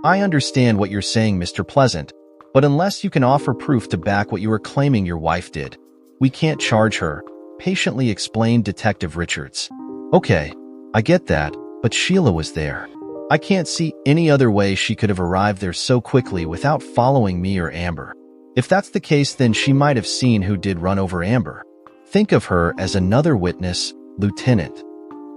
I understand what you're saying, Mr. Pleasant, but unless you can offer proof to back what you are claiming your wife did, we can't charge her, patiently explained Detective Richards. Okay, I get that, but Sheila was there. I can't see any other way she could have arrived there so quickly without following me or Amber. If that's the case, then she might have seen who did run over Amber. Think of her as another witness, Lieutenant.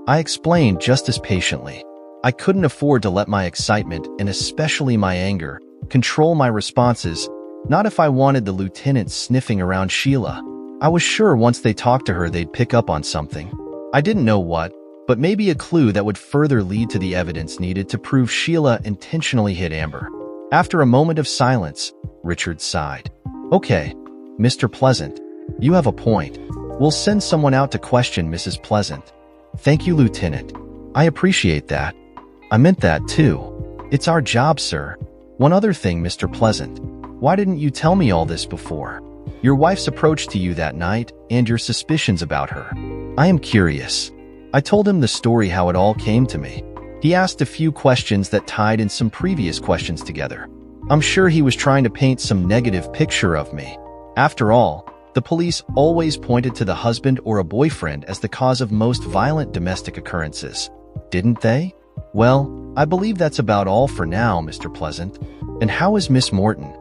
I explained just as patiently. I couldn't afford to let my excitement, and especially my anger, control my responses, not if I wanted the lieutenant sniffing around Sheila. I was sure once they talked to her they'd pick up on something. I didn't know what, but maybe a clue that would further lead to the evidence needed to prove Sheila intentionally hit Amber. After a moment of silence, Richard sighed. Okay, Mr. Pleasant, you have a point. We'll send someone out to question Mrs. Pleasant. Thank you, Lieutenant. I appreciate that. I meant that too. It's our job, sir. One other thing, Mr. Pleasant. Why didn't you tell me all this before? Your wife's approach to you that night and your suspicions about her. I am curious. I told him the story, how it all came to me. He asked a few questions that tied in some previous questions together. I'm sure he was trying to paint some negative picture of me. After all, the police always pointed to the husband or a boyfriend as the cause of most violent domestic occurrences. Didn't they? Well, I believe that's about all for now, Mr. Pleasant. And how is Miss Morton?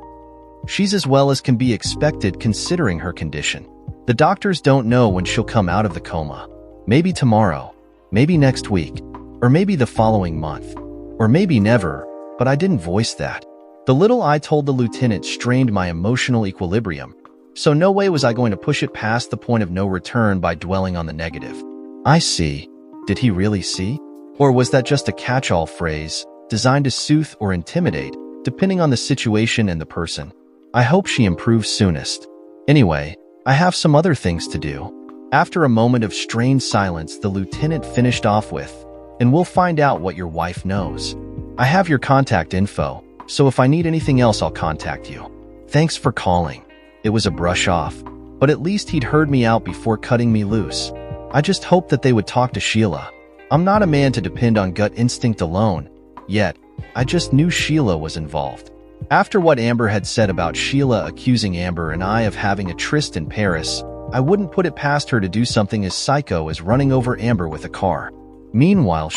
She's as well as can be expected considering her condition. The doctors don't know when she'll come out of the coma. Maybe tomorrow, maybe next week, or maybe the following month, or maybe never, but I didn't voice that. The little I told the lieutenant strained my emotional equilibrium, so no way was I going to push it past the point of no return by dwelling on the negative. I see. Did he really see? Or was that just a catch-all phrase, designed to soothe or intimidate, depending on the situation and the person? I hope she improves soonest. Anyway, I have some other things to do. After a moment of strained silence, the lieutenant finished off with, and we'll find out what your wife knows. I have your contact info, so if I need anything else, I'll contact you. Thanks for calling. It was a brush off, but at least he'd heard me out before cutting me loose. I just hoped that they would talk to Sheila. I'm not a man to depend on gut instinct alone, yet I just knew Sheila was involved. After what Amber had said about Sheila accusing Amber and I of having a tryst in Paris, I wouldn't put it past her to do something as psycho as running over Amber with a car. Meanwhile,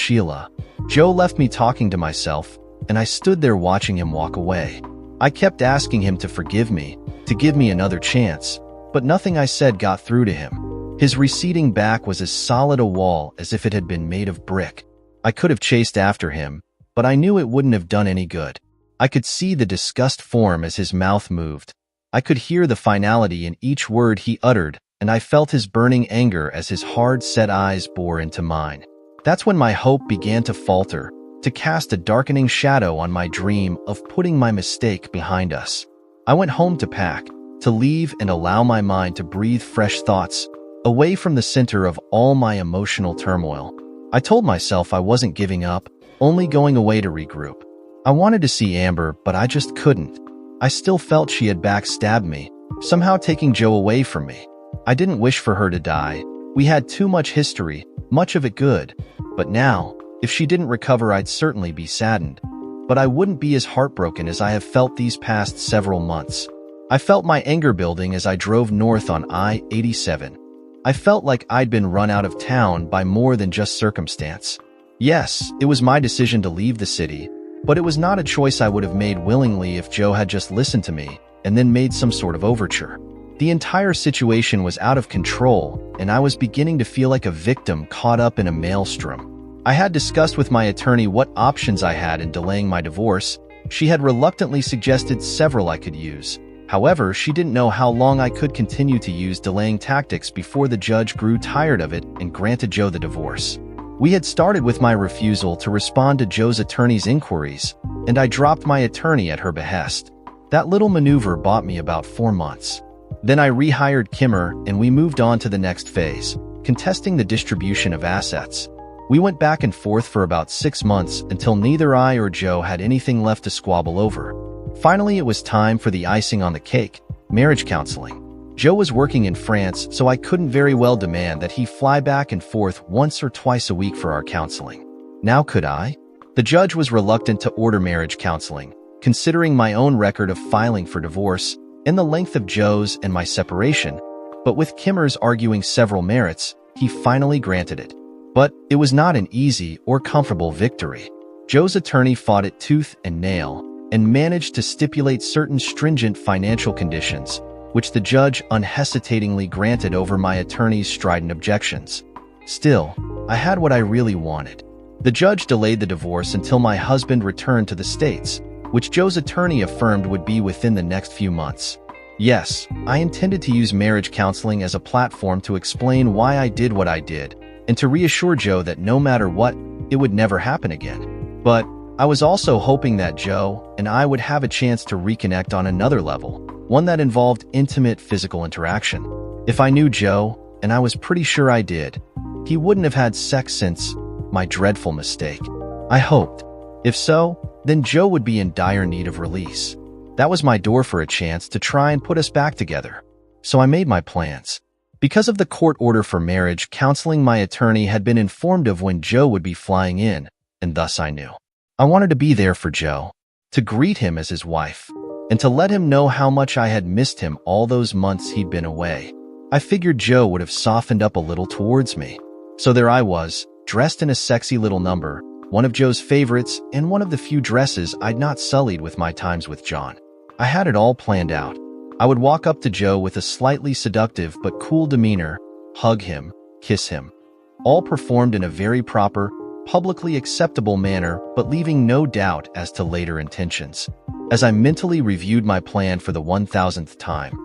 Joe left me talking to myself, and I stood there watching him walk away. I kept asking him to forgive me, to give me another chance, but nothing I said got through to him. His receding back was as solid a wall as if it had been made of brick. I could have chased after him, but I knew it wouldn't have done any good. I could see the disgust form as his mouth moved. I could hear the finality in each word he uttered, and I felt his burning anger as his hard-set eyes bore into mine. That's when my hope began to falter, to cast a darkening shadow on my dream of putting my mistake behind us. I went home to pack, to leave and allow my mind to breathe fresh thoughts, away from the center of all my emotional turmoil. I told myself I wasn't giving up, only going away to regroup. I wanted to see Amber, but I just couldn't. I still felt she had backstabbed me, somehow taking Joe away from me. I didn't wish for her to die. We had too much history, much of it good. But now, if she didn't recover, I'd certainly be saddened. But I wouldn't be as heartbroken as I have felt these past several months. I felt my anger building as I drove north on I-87. I felt like I'd been run out of town by more than just circumstance. Yes, it was my decision to leave the city, but it was not a choice I would have made willingly if Joe had just listened to me and then made some sort of overture. The entire situation was out of control, and I was beginning to feel like a victim caught up in a maelstrom. I had discussed with my attorney what options I had in delaying my divorce. She had reluctantly suggested several I could use. However, she didn't know how long I could continue to use delaying tactics before the judge grew tired of it and granted Joe the divorce. We had started with my refusal to respond to Joe's attorney's inquiries, and I dropped my attorney at her behest. That little maneuver bought me about 4 months. Then I rehired Kimmer, and we moved on to the next phase, contesting the distribution of assets. We went back and forth for about 6 months until neither I or Joe had anything left to squabble over. Finally, it was time for the icing on the cake, marriage counseling. Joe was working in France, so I couldn't very well demand that he fly back and forth once or twice a week for our counseling. Now could I? The judge was reluctant to order marriage counseling, considering my own record of filing for divorce and the length of Joe's and my separation, but with Kimmer's arguing several merits, he finally granted it. But it was not an easy or comfortable victory. Joe's attorney fought it tooth and nail and managed to stipulate certain stringent financial conditions, which the judge unhesitatingly granted over my attorney's strident objections. Still, I had what I really wanted. The judge delayed the divorce until my husband returned to the States, which Joe's attorney affirmed would be within the next few months. Yes, I intended to use marriage counseling as a platform to explain why I did what I did, and to reassure Joe that no matter what, it would never happen again. But I was also hoping that Joe and I would have a chance to reconnect on another level, one that involved intimate physical interaction. If I knew Joe, and I was pretty sure I did, he wouldn't have had sex since my dreadful mistake. I hoped. If so, then Joe would be in dire need of release. That was my door for a chance to try and put us back together. So I made my plans. Because of the court order for marriage counseling, my attorney had been informed of when Joe would be flying in, and thus I knew. I wanted to be there for Joe, to greet him as his wife, and to let him know how much I had missed him all those months he'd been away. I figured Joe would have softened up a little towards me. So there I was, dressed in a sexy little number, one of Joe's favorites and one of the few dresses I'd not sullied with my times with John. I had it all planned out. I would walk up to Joe with a slightly seductive but cool demeanor, hug him, kiss him. All performed in a very proper, publicly acceptable manner, but leaving no doubt as to later intentions. As I mentally reviewed my plan for the 1000th time,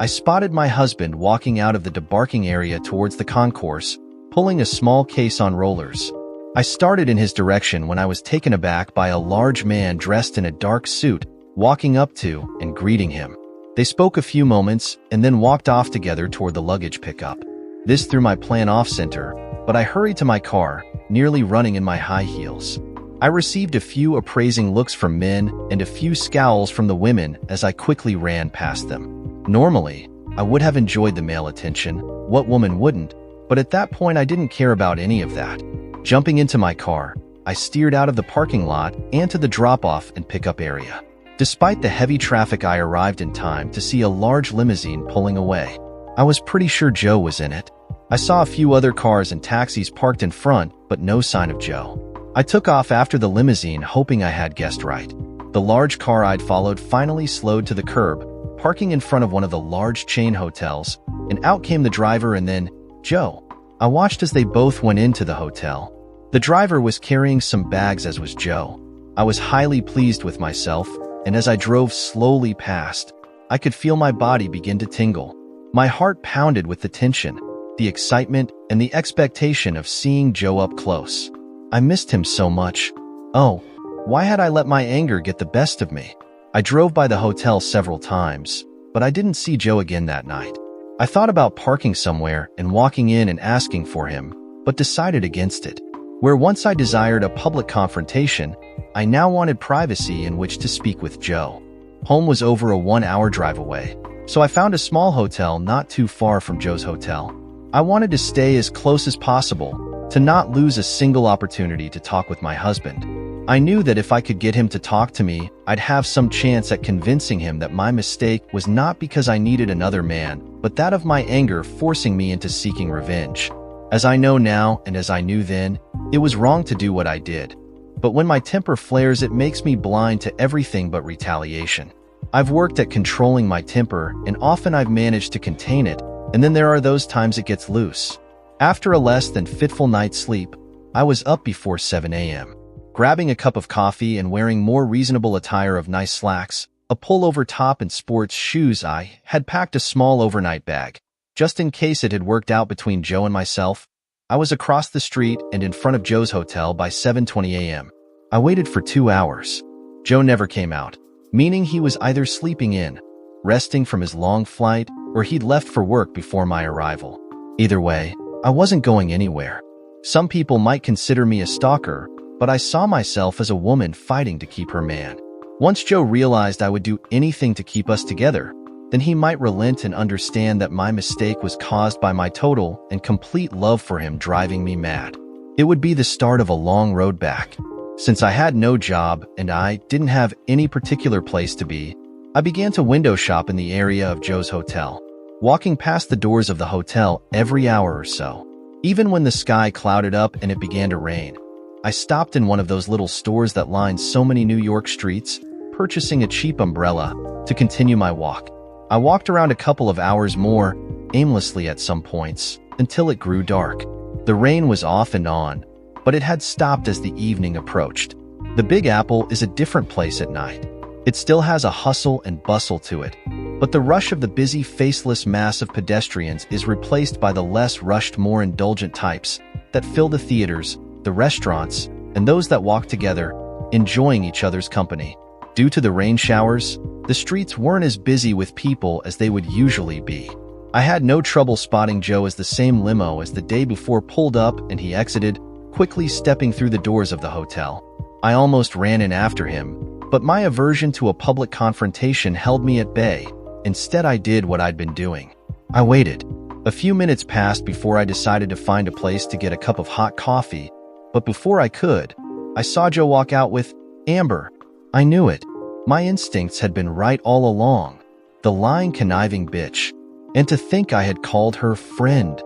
I spotted my husband walking out of the debarking area towards the concourse, pulling a small case on rollers. I started in his direction when I was taken aback by a large man dressed in a dark suit, walking up to and greeting him. They spoke a few moments and then walked off together toward the luggage pickup. This threw my plan off center, but I hurried to my car, nearly running in my high heels. I received a few appraising looks from men and a few scowls from the women as I quickly ran past them. Normally, I would have enjoyed the male attention, what woman wouldn't, but at that point I didn't care about any of that. Jumping into my car, I steered out of the parking lot and to the drop-off and pickup area. Despite the heavy traffic, I arrived in time to see a large limousine pulling away. I was pretty sure Joe was in it. I saw a few other cars and taxis parked in front, but no sign of Joe. I took off after the limousine, hoping I had guessed right. The large car I'd followed finally slowed to the curb, parking in front of one of the large chain hotels, and out came the driver and then Joe. I watched as they both went into the hotel. The driver was carrying some bags, as was Joe. I was highly pleased with myself, and as I drove slowly past, I could feel my body begin to tingle. My heart pounded with the tension, the excitement, and the expectation of seeing Joe up close. I missed him so much. Oh, why had I let my anger get the best of me? I drove by the hotel several times, but I didn't see Joe again that night. I thought about parking somewhere and walking in and asking for him, but decided against it. Where once I desired a public confrontation, I now wanted privacy in which to speak with Joe. Home was over a 1-hour drive away, so I found a small hotel not too far from Joe's hotel. I wanted to stay as close as possible, to not lose a single opportunity to talk with my husband. I knew that if I could get him to talk to me, I'd have some chance at convincing him that my mistake was not because I needed another man, but that of my anger forcing me into seeking revenge. As I know now, and as I knew then, it was wrong to do what I did. But when my temper flares, it makes me blind to everything but retaliation. I've worked at controlling my temper, and often I've managed to contain it, and then there are those times it gets loose. After a less than fitful night's sleep, I was up before 7 a.m. Grabbing a cup of coffee and wearing more reasonable attire of nice slacks, a pullover top and sports shoes, I had packed a small overnight bag. Just in case it had worked out between Joe and myself, I was across the street and in front of Joe's hotel by 7:20 a.m. I waited for 2 hours. Joe never came out, meaning he was either sleeping in, resting from his long flight, or he'd left for work before my arrival. Either way, I wasn't going anywhere. Some people might consider me a stalker, but I saw myself as a woman fighting to keep her man. Once Joe realized I would do anything to keep us together, then he might relent and understand that my mistake was caused by my total and complete love for him driving me mad. It would be the start of a long road back. Since I had no job and I didn't have any particular place to be, I began to window shop in the area of Joe's hotel, walking past the doors of the hotel every hour or so. Even when the sky clouded up and it began to rain, I stopped in one of those little stores that line so many New York streets, purchasing a cheap umbrella to continue my walk. I walked around a couple of hours more, aimlessly at some points, until it grew dark. The rain was off and on, but it had stopped as the evening approached. The Big Apple is a different place at night. It still has a hustle and bustle to it, but the rush of the busy, faceless mass of pedestrians is replaced by the less rushed, more indulgent types that fill the theaters, the restaurants, and those that walk together, enjoying each other's company. Due to the rain showers, the streets weren't as busy with people as they would usually be. I had no trouble spotting Joe as the same limo as the day before pulled up and he exited, quickly stepping through the doors of the hotel. I almost ran in after him, but my aversion to a public confrontation held me at bay. Instead, I did what I'd been doing. I waited. A few minutes passed before I decided to find a place to get a cup of hot coffee, but before I could, I saw Joe walk out with Amber. I knew it. My instincts had been right all along. The lying, conniving bitch. And to think I had called her friend.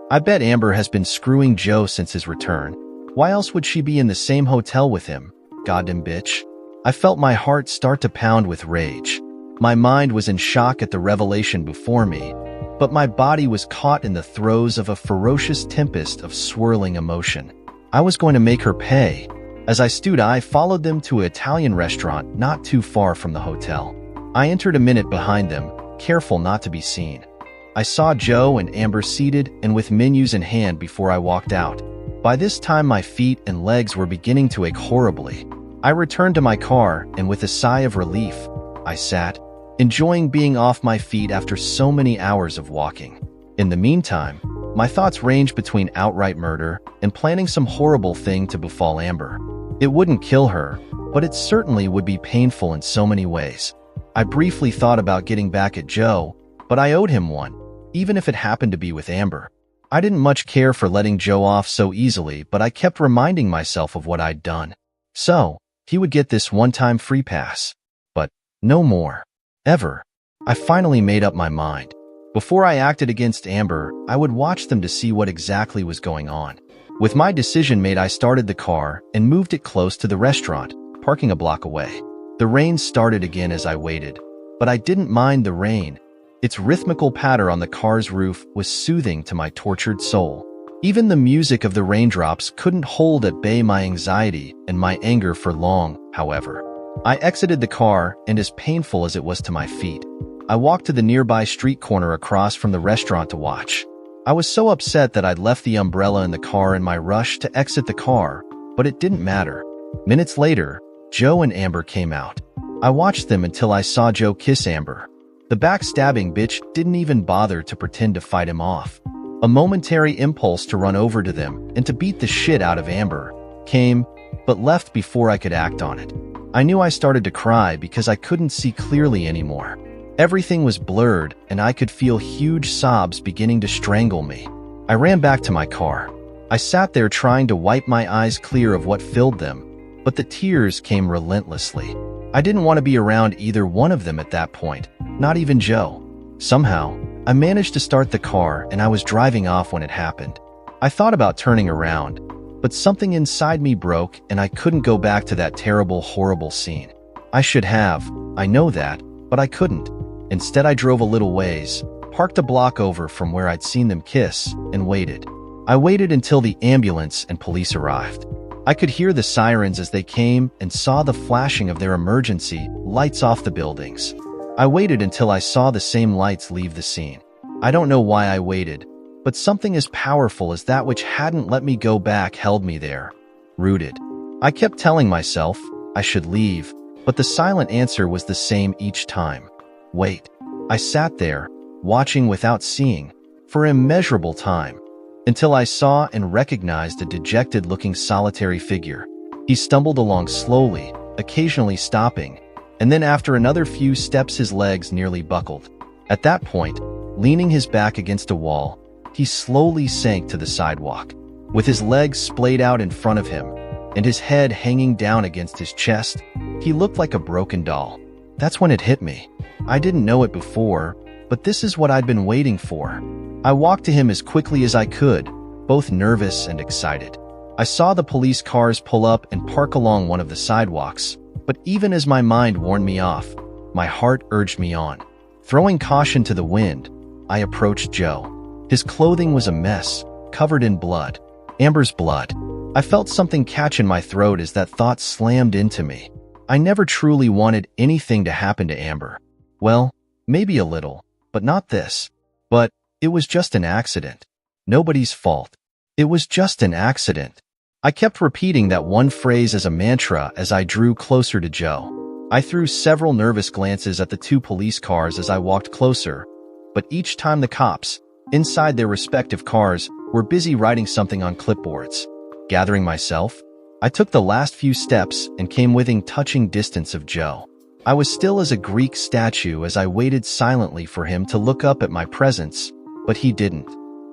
I bet Amber has been screwing Joe since his return. Why else would she be in the same hotel with him? Goddamn bitch. I felt my heart start to pound with rage. My mind was in shock at the revelation before me, but my body was caught in the throes of a ferocious tempest of swirling emotion. I was going to make her pay. As I stood, I followed them to an Italian restaurant not too far from the hotel. I entered a minute behind them, careful not to be seen. I saw Joe and Amber seated and with menus in hand before I walked out. By this time, my feet and legs were beginning to ache horribly. I returned to my car, and with a sigh of relief, I sat, enjoying being off my feet after so many hours of walking. In the meantime, my thoughts ranged between outright murder and planning some horrible thing to befall Amber. It wouldn't kill her, but it certainly would be painful in so many ways. I briefly thought about getting back at Joe, but I owed him one, even if it happened to be with Amber. I didn't much care for letting Joe off so easily, but I kept reminding myself of what I'd done. So, he would get this one-time free pass. But no more. Ever. I finally made up my mind. Before I acted against Amber, I would watch them to see what exactly was going on. With my decision made, I started the car and moved it close to the restaurant, parking a block away. The rain started again as I waited, but I didn't mind the rain. Its rhythmical patter on the car's roof was soothing to my tortured soul. Even the music of the raindrops couldn't hold at bay my anxiety and my anger for long, however. I exited the car, and as painful as it was to my feet, I walked to the nearby street corner across from the restaurant to watch. I was so upset that I'd left the umbrella in the car in my rush to exit the car, but it didn't matter. Minutes later, Joe and Amber came out. I watched them until I saw Joe kiss Amber. The backstabbing bitch didn't even bother to pretend to fight him off. A momentary impulse to run over to them and to beat the shit out of Amber came, but left before I could act on it. I knew I started to cry because I couldn't see clearly anymore. Everything was blurred, and I could feel huge sobs beginning to strangle me. I ran back to my car. I sat there trying to wipe my eyes clear of what filled them, but the tears came relentlessly. I didn't want to be around either one of them at that point, not even Joe. Somehow, I managed to start the car and I was driving off when it happened. I thought about turning around, but something inside me broke and I couldn't go back to that terrible, horrible scene. I should have, I know that, but I couldn't. Instead, I drove a little ways, parked a block over from where I'd seen them kiss, and waited. I waited until the ambulance and police arrived. I could hear the sirens as they came and saw the flashing of their emergency lights off the buildings. I waited until I saw the same lights leave the scene. I don't know why I waited, but something as powerful as that which hadn't let me go back held me there, rooted. I kept telling myself I should leave, but the silent answer was the same each time. Wait. I sat there, watching without seeing, for an immeasurable time, until I saw and recognized a dejected-looking solitary figure. He stumbled along slowly, occasionally stopping, and then after another few steps his legs nearly buckled. At that point, leaning his back against a wall, he slowly sank to the sidewalk. With his legs splayed out in front of him, and his head hanging down against his chest. He looked like a broken doll. That's when it hit me. I didn't know it before, but this is what I'd been waiting for. I walked to him as quickly as I could, both nervous and excited. I saw the police cars pull up and park along one of the sidewalks, but even as my mind warned me off, my heart urged me on. Throwing caution to the wind, I approached Joe. His clothing was a mess, covered in blood. Amber's blood. I felt something catch in my throat as that thought slammed into me. I never truly wanted anything to happen to Amber. Well, maybe a little, but not this. But it was just an accident. Nobody's fault. It was just an accident. I kept repeating that one phrase as a mantra as I drew closer to Joe. I threw several nervous glances at the two police cars as I walked closer, but each time the cops, inside their respective cars, were busy writing something on clipboards. Gathering myself, I took the last few steps and came within touching distance of Joe. I was still as a Greek statue as I waited silently for him to look up at my presence, but he didn't.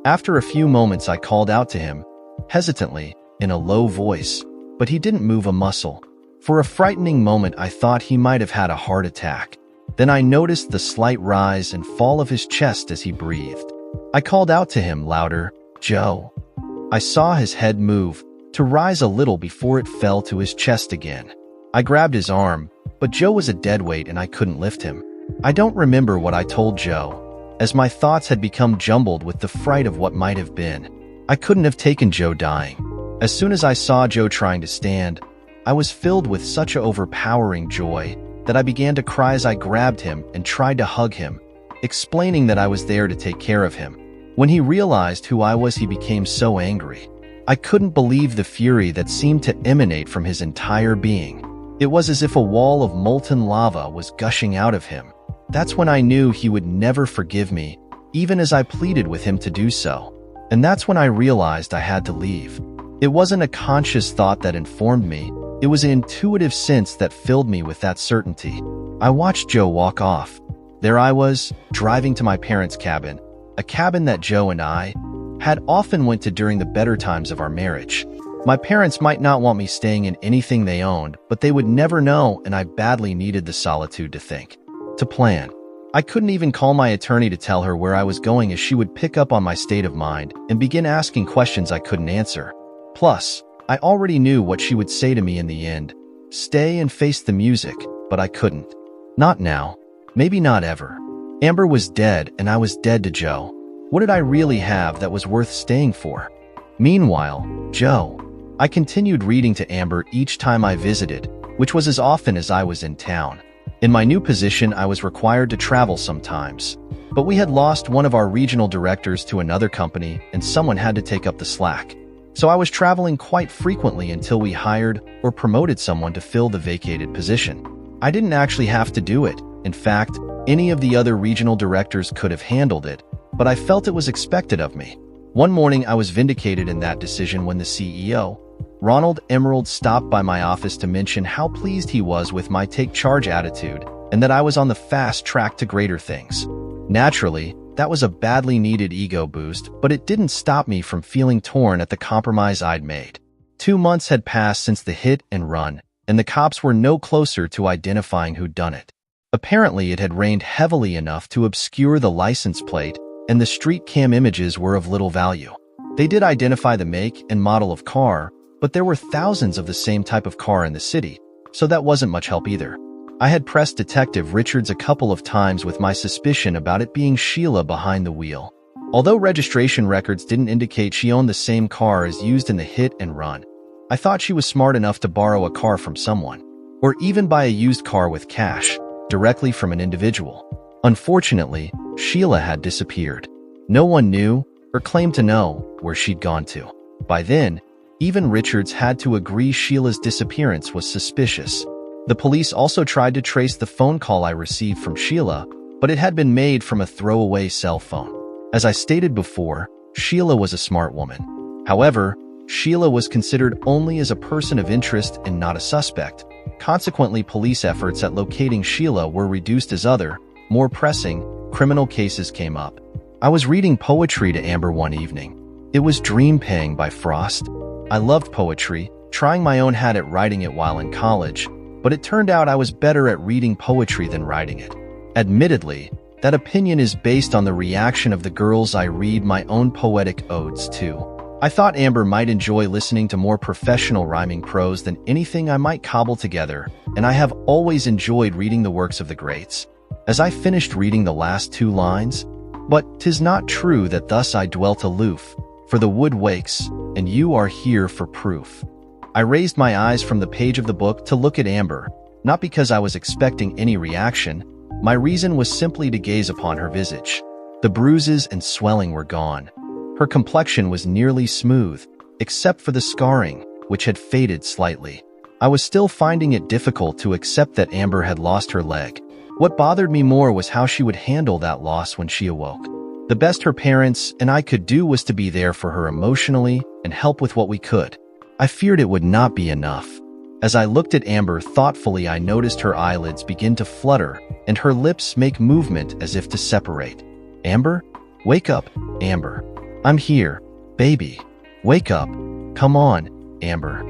After a few moments, I called out to him, hesitantly, in a low voice, but he didn't move a muscle. For a frightening moment, I thought he might have had a heart attack. Then I noticed the slight rise and fall of his chest as he breathed. I called out to him louder, "Joe." I saw his head move, to rise a little before it fell to his chest again. I grabbed his arm, but Joe was a dead weight and I couldn't lift him. I don't remember what I told Joe, as my thoughts had become jumbled with the fright of what might have been. I couldn't have taken Joe dying. As soon as I saw Joe trying to stand, I was filled with such overpowering joy that I began to cry as I grabbed him and tried to hug him, explaining that I was there to take care of him. When he realized who I was, he became so angry. I couldn't believe the fury that seemed to emanate from his entire being. It was as if a wall of molten lava was gushing out of him. That's when I knew he would never forgive me, even as I pleaded with him to do so. And that's when I realized I had to leave. It wasn't a conscious thought that informed me. It was an intuitive sense that filled me with that certainty. I watched Joe walk off. There I was, driving to my parents' cabin, a cabin that Joe and I had often went to during the better times of our marriage. My parents might not want me staying in anything they owned, but they would never know, and I badly needed the solitude to think, to plan. I couldn't even call my attorney to tell her where I was going, as she would pick up on my state of mind and begin asking questions I couldn't answer. Plus, I already knew what she would say to me in the end. Stay and face the music, but I couldn't. Not now. Maybe not ever. Amber was dead and I was dead to Joe. What did I really have that was worth staying for? Meanwhile, Joe. I continued reading to Amber each time I visited, which was as often as I was in town. In my new position, I was required to travel sometimes. But we had lost one of our regional directors to another company and someone had to take up the slack. So I was traveling quite frequently until we hired or promoted someone to fill the vacated position. I didn't actually have to do it. In fact, any of the other regional directors could have handled it, but I felt it was expected of me. One morning, I was vindicated in that decision when the CEO, Ronald Emerald, stopped by my office to mention how pleased he was with my take-charge attitude and that I was on the fast track to greater things. Naturally, that was a badly needed ego boost, but it didn't stop me from feeling torn at the compromise I'd made. 2 months had passed since the hit and run, and the cops were no closer to identifying who'd done it. Apparently, it had rained heavily enough to obscure the license plate, and the street cam images were of little value. They did identify the make and model of car, but there were thousands of the same type of car in the city, so that wasn't much help either. I had pressed Detective Richards a couple of times with my suspicion about it being Sheila behind the wheel. Although registration records didn't indicate she owned the same car as used in the hit and run, I thought she was smart enough to borrow a car from someone, or even buy a used car with cash, directly from an individual. Unfortunately, Sheila had disappeared. No one knew, or claimed to know, where she'd gone to. By then, even Richards had to agree Sheila's disappearance was suspicious. The police also tried to trace the phone call I received from Sheila, but it had been made from a throwaway cell phone. As I stated before, Sheila was a smart woman. However, Sheila was considered only as a person of interest and not a suspect. Consequently, police efforts at locating Sheila were reduced as other, more pressing, criminal cases came up. I was reading poetry to Amber one evening. It was Dream Pang by Frost. I loved poetry, trying my own hand at writing it while in college, but it turned out I was better at reading poetry than writing it. Admittedly, that opinion is based on the reaction of the girls I read my own poetic odes to. I thought Amber might enjoy listening to more professional rhyming prose than anything I might cobble together, and I have always enjoyed reading the works of the greats. As I finished reading the last 2 lines, "But 'tis not true that thus I dwelt aloof, for the wood wakes, and you are here for proof." I raised my eyes from the page of the book to look at Amber, not because I was expecting any reaction. My reason was simply to gaze upon her visage. The bruises and swelling were gone. Her complexion was nearly smooth, except for the scarring, which had faded slightly. I was still finding it difficult to accept that Amber had lost her leg. What bothered me more was how she would handle that loss when she awoke. The best her parents and I could do was to be there for her emotionally and help with what we could. I feared it would not be enough. As I looked at Amber thoughtfully, I noticed her eyelids begin to flutter and her lips make movement as if to separate. "Amber? Wake up, Amber. I'm here, baby. Wake up. Come on, Amber."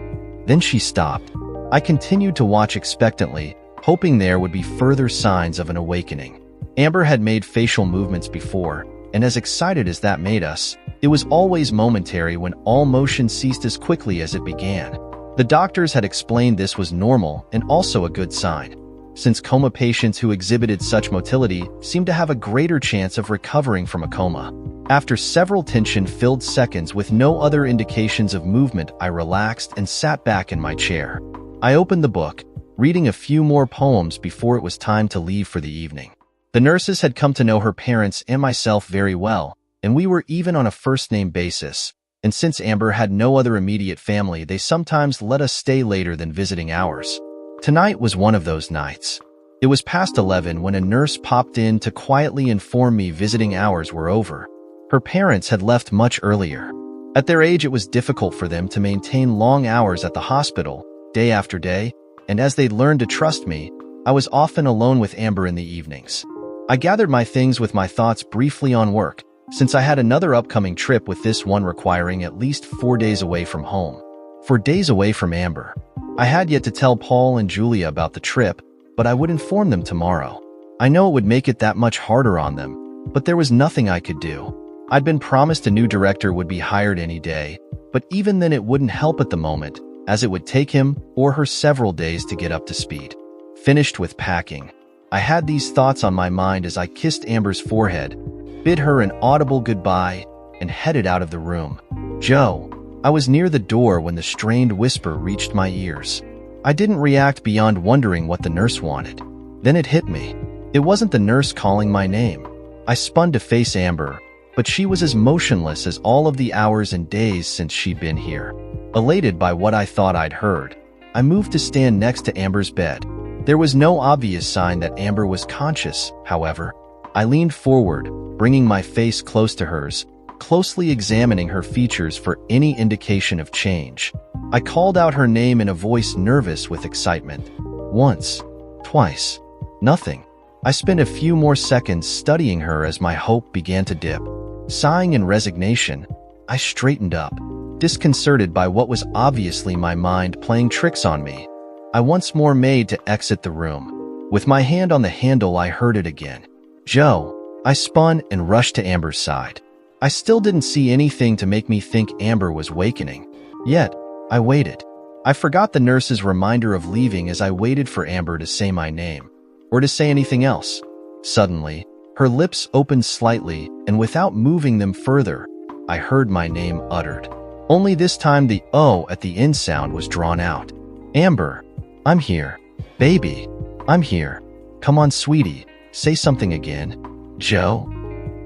Then she stopped. I continued to watch expectantly, hoping there would be further signs of an awakening. Amber had made facial movements before, and as excited as that made us, it was always momentary when all motion ceased as quickly as it began. The doctors had explained this was normal and also a good sign, since coma patients who exhibited such motility seemed to have a greater chance of recovering from a coma. After several tension-filled seconds with no other indications of movement, I relaxed and sat back in my chair. I opened the book, reading a few more poems before it was time to leave for the evening. The nurses had come to know her parents and myself very well, and we were even on a first-name basis. And since Amber had no other immediate family, they sometimes let us stay later than visiting hours. Tonight was one of those nights. It was past 11 when a nurse popped in to quietly inform me visiting hours were over. Her parents had left much earlier. At their age, it was difficult for them to maintain long hours at the hospital, day after day, and as they'd learned to trust me, I was often alone with Amber in the evenings. I gathered my things with my thoughts briefly on work, since I had another upcoming trip, with this one requiring at least 4 days away from home. 4 days away from Amber. I had yet to tell Paul and Julia about the trip, but I would inform them tomorrow. I know it would make it that much harder on them, but there was nothing I could do. I'd been promised a new director would be hired any day, but even then it wouldn't help at the moment, as it would take him or her several days to get up to speed. Finished with packing, I had these thoughts on my mind as I kissed Amber's forehead, bid her an audible goodbye, and headed out of the room. "Joe." I was near the door when the strained whisper reached my ears. I didn't react beyond wondering what the nurse wanted. Then it hit me. It wasn't the nurse calling my name. I spun to face Amber, but she was as motionless as all of the hours and days since she'd been here. Elated by what I thought I'd heard, I moved to stand next to Amber's bed. There was no obvious sign that Amber was conscious, however. I leaned forward, bringing my face close to hers, closely examining her features for any indication of change. I called out her name in a voice nervous with excitement. Once, twice, nothing. I spent a few more seconds studying her as my hope began to dip. Sighing in resignation, I straightened up, disconcerted by what was obviously my mind playing tricks on me. I once more made to exit the room. With my hand on the handle, I heard it again. "Joe." I spun and rushed to Amber's side. I still didn't see anything to make me think Amber was wakening. Yet, I waited. I forgot the nurse's reminder of leaving as I waited for Amber to say my name, or to say anything else. Suddenly, her lips opened slightly, and without moving them further, I heard my name uttered. Only this time the "oh" at the end sound was drawn out. "Amber, I'm here. Baby, I'm here. Come on, sweetie, say something again." "Joe?"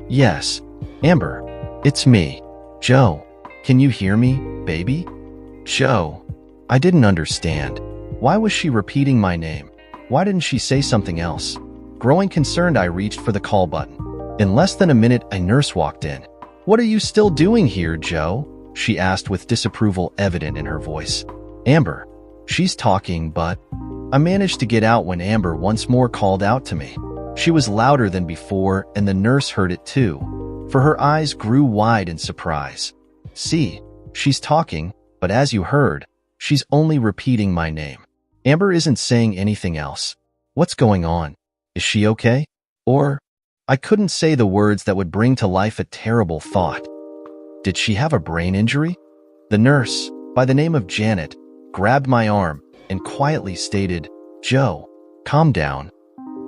"Yes, Amber, it's me. Joe, can you hear me, baby?" "Joe." I didn't understand. Why was she repeating my name? Why didn't she say something else? Growing concerned, I reached for the call button. In less than a minute, a nurse walked in. "What are you still doing here, Joe?" she asked with disapproval evident in her voice. "Amber, she's talking, but..." I managed to get out when Amber once more called out to me. She was louder than before, and the nurse heard it too, for her eyes grew wide in surprise. "See, she's talking, but as you heard, She's only repeating my name. Amber isn't saying anything else. What's going on? Is she okay? Or, I couldn't say the words that would bring to life a terrible thought. Did she have a brain injury? The nurse, by the name of Janet, grabbed my arm and quietly stated, "Joe, calm down."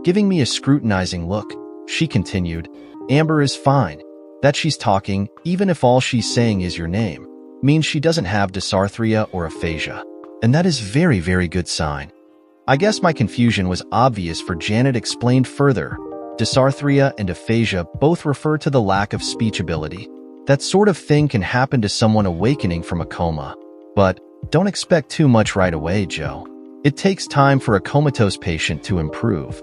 Giving me a scrutinizing look, she continued, "Amber is fine. That she's talking, even if all she's saying is your name, means she doesn't have dysarthria or aphasia. And that is very, very good sign." I guess my confusion was obvious, for Janet explained further. Dysarthria and aphasia both refer to the lack of speech ability. That sort of thing can happen to someone awakening from a coma. But don't expect too much right away, Joe. It takes time for a comatose patient to improve.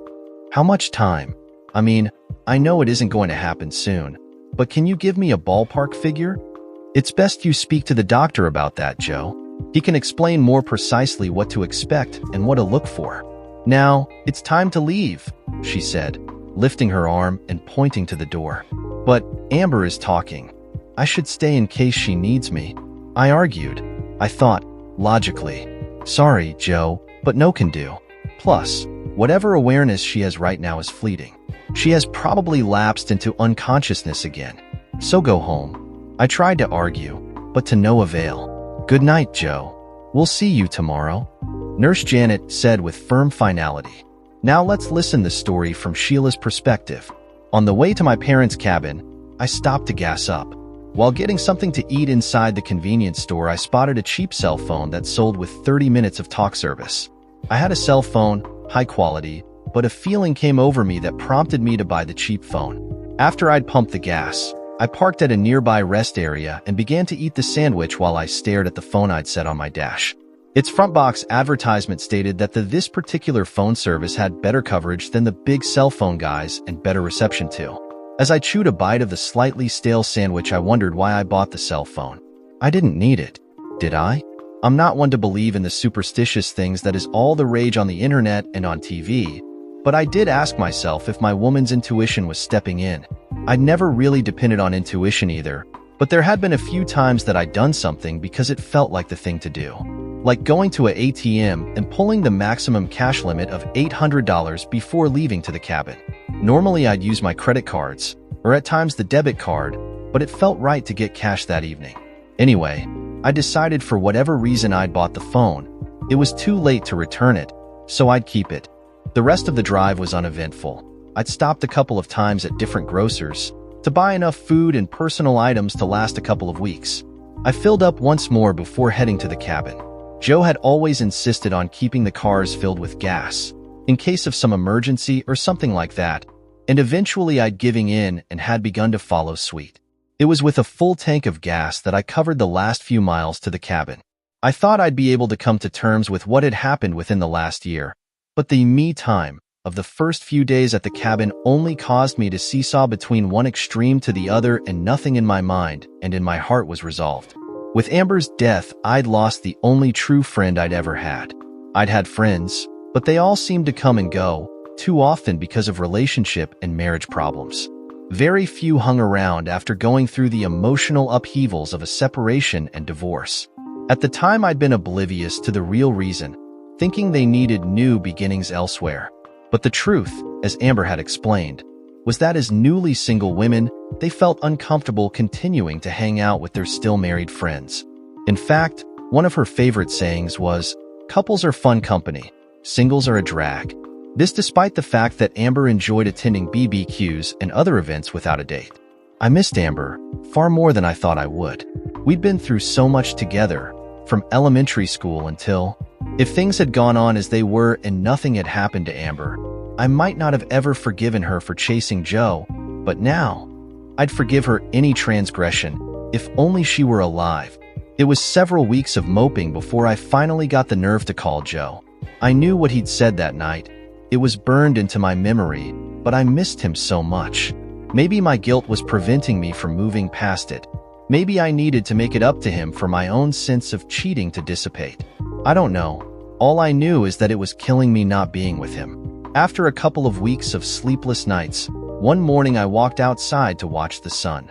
How much time? I mean, I know it isn't going to happen soon, but can you give me a ballpark figure? It's best you speak to the doctor about that, Joe. He can explain more precisely what to expect and what to look for. Now, it's time to leave, she said, lifting her arm and pointing to the door. But Amber is talking. I should stay in case she needs me. I argued. I thought, logically. Sorry, Joe, but no can do. Plus, whatever awareness she has right now is fleeting. She has probably lapsed into unconsciousness again. So go home. I tried to argue, but to no avail. Good night, Joe. We'll see you tomorrow, Nurse Janet said with firm finality. Now let's listen the story from Sheila's perspective. On the way to my parents' cabin, I stopped to gas up. While getting something to eat inside the convenience store, I spotted a cheap cell phone that sold with 30 minutes of talk service. I had a cell phone, high quality, but a feeling came over me that prompted me to buy the cheap phone. After I'd pumped the gas, I parked at a nearby rest area and began to eat the sandwich while I stared at the phone I'd set on my dash. Its front box advertisement stated that this particular phone service had better coverage than the big cell phone guys and better reception too. As I chewed a bite of the slightly stale sandwich, I wondered why I bought the cell phone. I didn't need it, did I? I'm not one to believe in the superstitious things that is all the rage on the internet and on TV, but I did ask myself if my woman's intuition was stepping in. I'd never really depended on intuition either, but there had been a few times that I'd done something because it felt like the thing to do. Like going to an ATM and pulling the maximum cash limit of $800 before leaving to the cabin. Normally I'd use my credit cards, or at times the debit card, but it felt right to get cash that evening. Anyway, I decided for whatever reason I'd bought the phone. It was too late to return it, so I'd keep it. The rest of the drive was uneventful. I'd stopped a couple of times at different grocers to buy enough food and personal items to last a couple of weeks. I filled up once more before heading to the cabin. Joe had always insisted on keeping the cars filled with gas, in case of some emergency or something like that, and eventually I'd giving in and had begun to follow suit. It was with a full tank of gas that I covered the last few miles to the cabin. I thought I'd be able to come to terms with what had happened within the last year, but the me time of the first few days at the cabin only caused me to seesaw between one extreme to the other, and nothing in my mind and in my heart was resolved. With Amber's death, I'd lost the only true friend I'd ever had. I'd had friends, but they all seemed to come and go, too often because of relationship and marriage problems. Very few hung around after going through the emotional upheavals of a separation and divorce. At the time, I'd been oblivious to the real reason, thinking they needed new beginnings elsewhere. But the truth, as Amber had explained, was that as newly single women, they felt uncomfortable continuing to hang out with their still married friends. In fact, one of her favorite sayings was, "Couples are fun company, singles are a drag." This despite the fact that Amber enjoyed attending BBQs and other events without a date. I missed Amber far more than I thought I would. We'd been through so much together, from elementary school until... If things had gone on as they were and nothing had happened to Amber, I might not have ever forgiven her for chasing Joe, but now, I'd forgive her any transgression, if only she were alive. It was several weeks of moping before I finally got the nerve to call Joe. I knew what he'd said that night. It was burned into my memory, but I missed him so much. Maybe my guilt was preventing me from moving past it. Maybe I needed to make it up to him for my own sense of cheating to dissipate. I don't know. All I knew is that it was killing me not being with him. After a couple of weeks of sleepless nights, one morning I walked outside to watch the sun.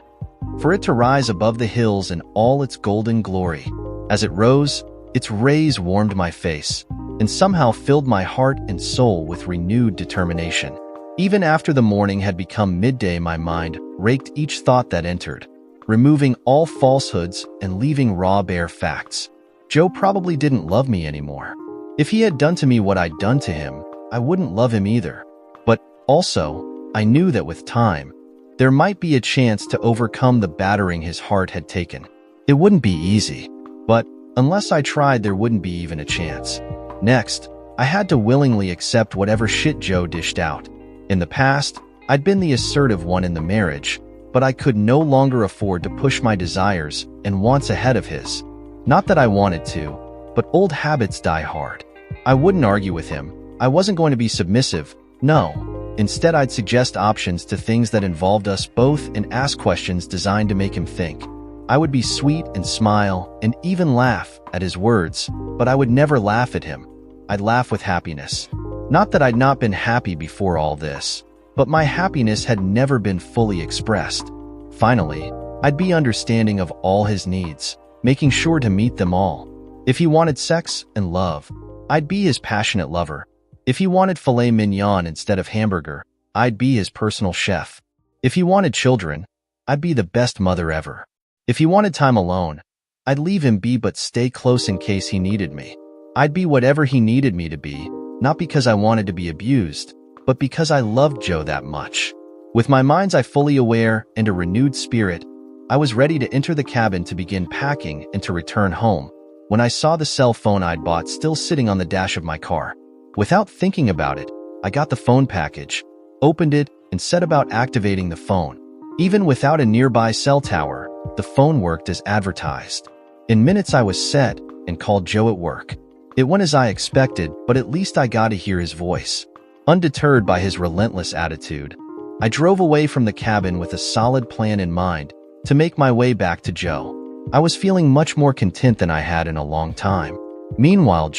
For it to rise above the hills in all its golden glory. As it rose, Its rays warmed my face and somehow filled my heart and soul with renewed determination. Even after the morning had become midday, my mind raked each thought that entered, removing all falsehoods and leaving raw, bare facts. Joe probably didn't love me anymore. If he had done to me what I'd done to him, I wouldn't love him either. But also, I knew that with time, there might be a chance to overcome the battering his heart had taken. It wouldn't be easy, but unless I tried, there wouldn't be even a chance. Next, I had to willingly accept whatever shit Joe dished out. In the past, I'd been the assertive one in the marriage, but I could no longer afford to push my desires and wants ahead of his. Not that I wanted to, but old habits die hard. I wouldn't argue with him. I wasn't going to be submissive. No. Instead, I'd suggest options to things that involved us both and ask questions designed to make him think. I would be sweet and smile and even laugh at his words, but I would never laugh at him. I'd laugh with happiness. Not that I'd not been happy before all this, but my happiness had never been fully expressed. Finally, I'd be understanding of all his needs, making sure to meet them all. If he wanted sex and love, I'd be his passionate lover. If he wanted filet mignon instead of hamburger, I'd be his personal chef. If he wanted children, I'd be the best mother ever. If he wanted time alone, I'd leave him be but stay close in case he needed me. I'd be whatever he needed me to be, not because I wanted to be abused, but because I loved Joe that much. With my mind's eye fully aware and a renewed spirit, I was ready to enter the cabin to begin packing and to return home, when I saw the cell phone I'd bought still sitting on the dash of my car. Without thinking about it, I got the phone package, opened it, and set about activating the phone. Even without a nearby cell tower, the phone worked as advertised. In minutes I was set and called Joe at work. It went as I expected, but at least I got to hear his voice. Undeterred by his relentless attitude, I drove away from the cabin with a solid plan in mind to make my way back to Joe. I was feeling much more content than I had in a long time. Meanwhile,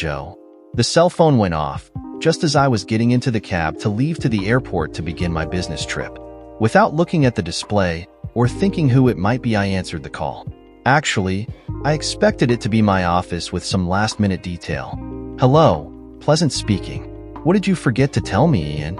the cell phone went off just as I was getting into the cab to leave to the airport to begin my business trip. Without looking at the display or thinking who it might be, I answered the call. Actually, I expected it to be my office with some last-minute detail. Hello, Pleasant speaking. What did you forget to tell me, Ian?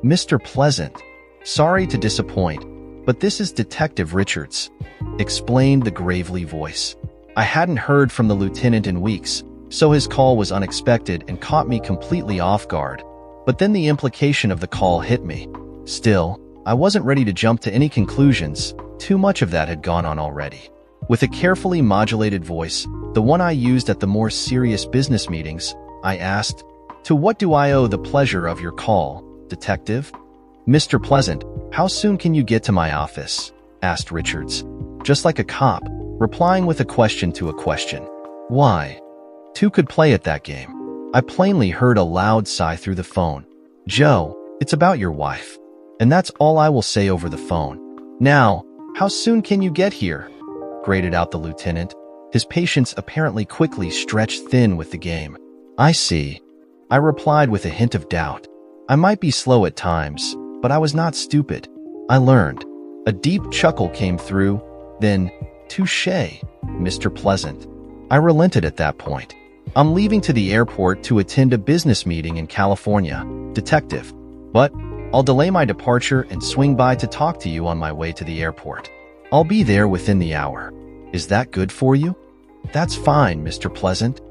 Mr. Pleasant, sorry to disappoint, but this is Detective Richards, explained the gravely voice. I hadn't heard from the lieutenant in weeks, so his call was unexpected and caught me completely off guard. But then the implication of the call hit me. Still, I wasn't ready to jump to any conclusions. Too much of that had gone on already. With a carefully modulated voice, the one I used at the more serious business meetings, I asked, "To what do I owe the pleasure of your call, Detective?" "Mr. Pleasant, how soon can you get to my office?" asked Richards, just like a cop, replying with a question to a question. Why? Two could play at that game. I plainly heard a loud sigh through the phone. "Joe, it's about your wife. And that's all I will say over the phone. Now, how soon can you get here?" grated out the lieutenant, his patience apparently quickly stretched thin with the game. "I see," I replied with a hint of doubt. I might be slow at times, but I was not stupid. I learned. A deep chuckle came through, then, "Touché, Mr. Pleasant." I relented at that point. "I'm leaving to the airport to attend a business meeting in California, Detective. But I'll delay my departure and swing by to talk to you on my way to the airport. I'll be there within the hour. Is that good for you?" "That's fine, Mr. Pleasant,"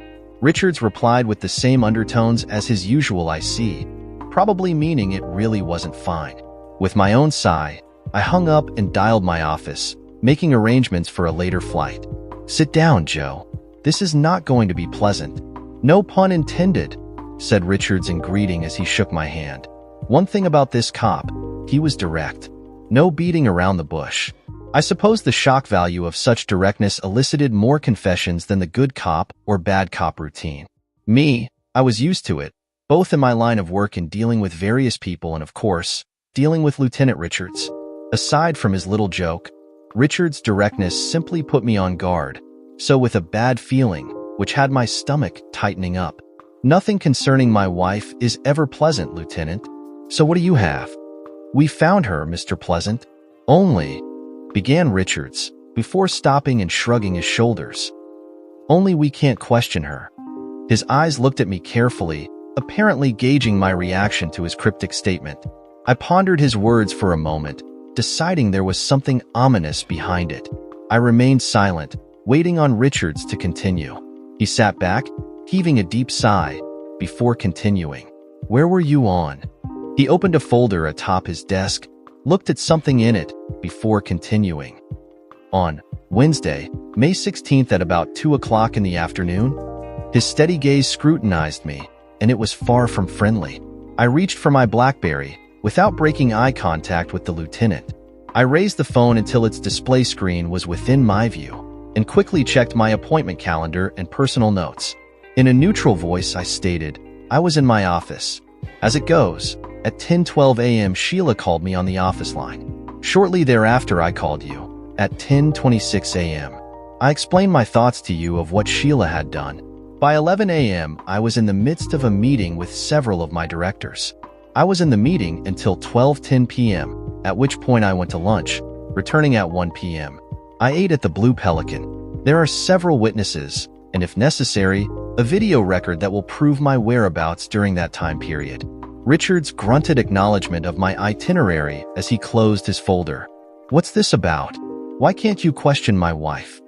Richards replied with the same undertones as his usual "I see," probably meaning it really wasn't fine. With my own sigh, I hung up and dialed my office, making arrangements for a later flight. "Sit down, Joe. This is not going to be pleasant." "No pun intended," said Richards in greeting as he shook my hand. One thing about this cop, he was direct. No beating around the bush. I suppose the shock value of such directness elicited more confessions than the good cop or bad cop routine. Me, I was used to it, both in my line of work in dealing with various people and, of course, dealing with Lieutenant Richards. Aside from his little joke, Richards' directness simply put me on guard, so with a bad feeling, which had my stomach tightening up. "Nothing concerning my wife is ever pleasant, Lieutenant. So what do you have?" "We found her, Mr. Pleasant." "Only," began Richards, before stopping and shrugging his shoulders. Only we can't question her. His eyes looked at me carefully, apparently gauging my reaction to his cryptic statement. I pondered his words for a moment, deciding there was something ominous behind it. I remained silent, waiting on Richards to continue. He sat back, heaving a deep sigh, before continuing. "Where were you on?" He opened a folder atop his desk, looked at something in it, before continuing. "On Wednesday, May 16th at about 2 o'clock in the afternoon?" His steady gaze scrutinized me, and it was far from friendly. I reached for my BlackBerry, without breaking eye contact with the lieutenant. I raised the phone until its display screen was within my view, and quickly checked my appointment calendar and personal notes. In a neutral voice, I stated, "I was in my office. As it goes, at 10:12 a.m. Sheila called me on the office line. Shortly thereafter I called you, at 10:26 a.m. I explained my thoughts to you of what Sheila had done. By 11 a.m. I was in the midst of a meeting with several of my directors. I was in the meeting until 12:10 p.m., at which point I went to lunch, returning at 1 p.m. I ate at the Blue Pelican. There are several witnesses, and if necessary, a video record that will prove my whereabouts during that time period." Richards grunted acknowledgement of my itinerary as he closed his folder. "What's this about? Why can't you question my wife?"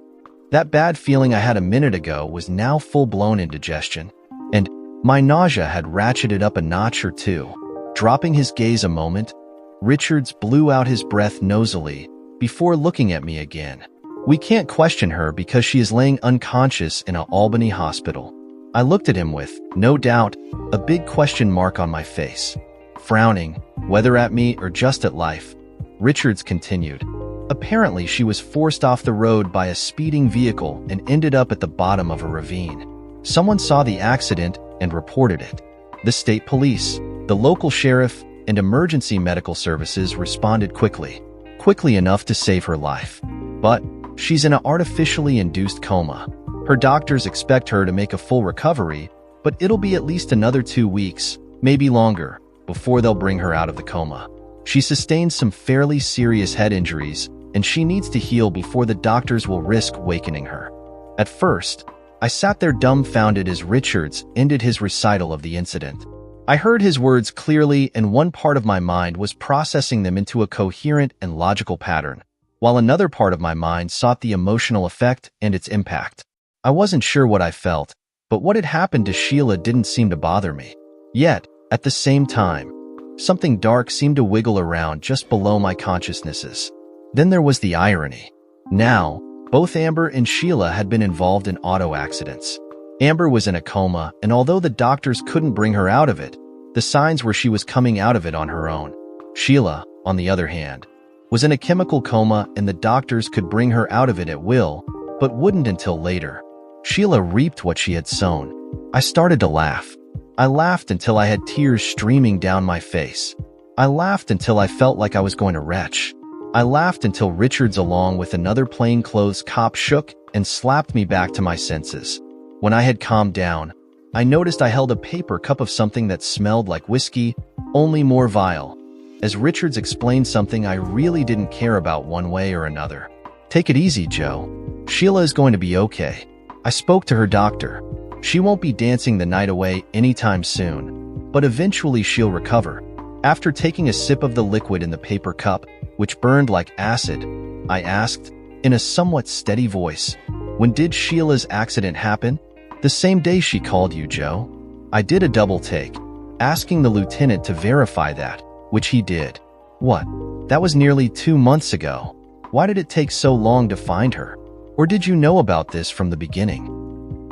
That bad feeling I had a minute ago was now full-blown indigestion, and my nausea had ratcheted up a notch or two. Dropping his gaze a moment, Richards blew out his breath nosily before looking at me again. "We can't question her because she is laying unconscious in an Albany hospital." I looked at him with, no doubt, a big question mark on my face. Frowning, whether at me or just at life, Richards continued. "Apparently she was forced off the road by a speeding vehicle and ended up at the bottom of a ravine. Someone saw the accident and reported it. The state police, the local sheriff, and emergency medical services responded quickly enough to save her life. But she's in an artificially induced coma. Her doctors expect her to make a full recovery, but it'll be at least another 2 weeks, maybe longer, before they'll bring her out of the coma. She sustained some fairly serious head injuries, and she needs to heal before the doctors will risk wakening her." At first, I sat there dumbfounded as Richards ended his recital of the incident. I heard his words clearly, and one part of my mind was processing them into a coherent and logical pattern, while another part of my mind sought the emotional effect and its impact. I wasn't sure what I felt, but what had happened to Sheila didn't seem to bother me. Yet, at the same time, something dark seemed to wiggle around just below my consciousnesses. Then there was the irony. Now, both Amber and Sheila had been involved in auto accidents. Amber was in a coma, and although the doctors couldn't bring her out of it, the signs were she was coming out of it on her own. Sheila, on the other hand, was in a chemical coma, and the doctors could bring her out of it at will, but wouldn't until later. Sheila reaped what she had sown. I started to laugh. I laughed until I had tears streaming down my face. I laughed until I felt like I was going to retch. I laughed until Richards, along with another plainclothes cop, shook and slapped me back to my senses. When I had calmed down, I noticed I held a paper cup of something that smelled like whiskey, only more vile. As Richards explained something I really didn't care about one way or another. "Take it easy, Joe. Sheila is going to be okay. I spoke to her doctor. She won't be dancing the night away anytime soon, but eventually she'll recover." After taking a sip of the liquid in the paper cup, which burned like acid, I asked, in a somewhat steady voice, "When did Sheila's accident happen?" "The same day she called you, Joe." I did a double take, asking the lieutenant to verify that, which he did. "What? That was nearly 2 months ago. Why did it take so long to find her? Or did you know about this from the beginning?"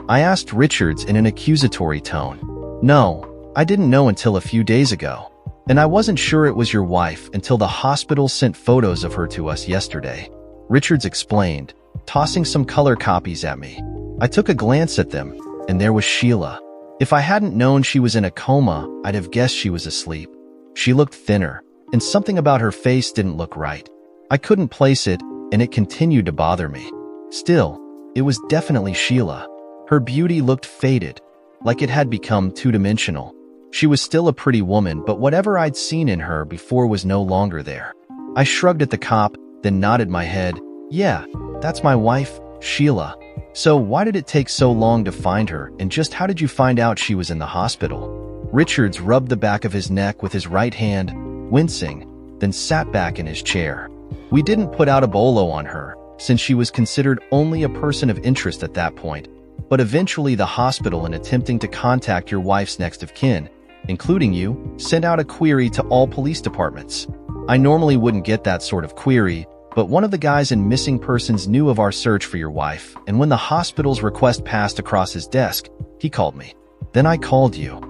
I asked Richards in an accusatory tone. "No, I didn't know until a few days ago. And I wasn't sure it was your wife until the hospital sent photos of her to us yesterday," Richards explained, tossing some color copies at me. I took a glance at them, and there was Sheila. If I hadn't known she was in a coma, I'd have guessed she was asleep. She looked thinner, and something about her face didn't look right. I couldn't place it, and it continued to bother me. Still, it was definitely Sheila. Her beauty looked faded, like it had become two-dimensional. She was still a pretty woman, but whatever I'd seen in her before was no longer there. I shrugged at the cop, then nodded my head. "Yeah, that's my wife, Sheila." So why did it take so long to find her, and just how did you find out she was in the hospital? Richards rubbed the back of his neck with his right hand, wincing, then sat back in his chair. We didn't put out a bolo on her, since she was considered only a person of interest at that point, but eventually the hospital, in attempting to contact your wife's next of kin, including you, sent out a query to all police departments. I normally wouldn't get that sort of query, but one of the guys in missing persons knew of our search for your wife, and when the hospital's request passed across his desk, he called me. Then I called you.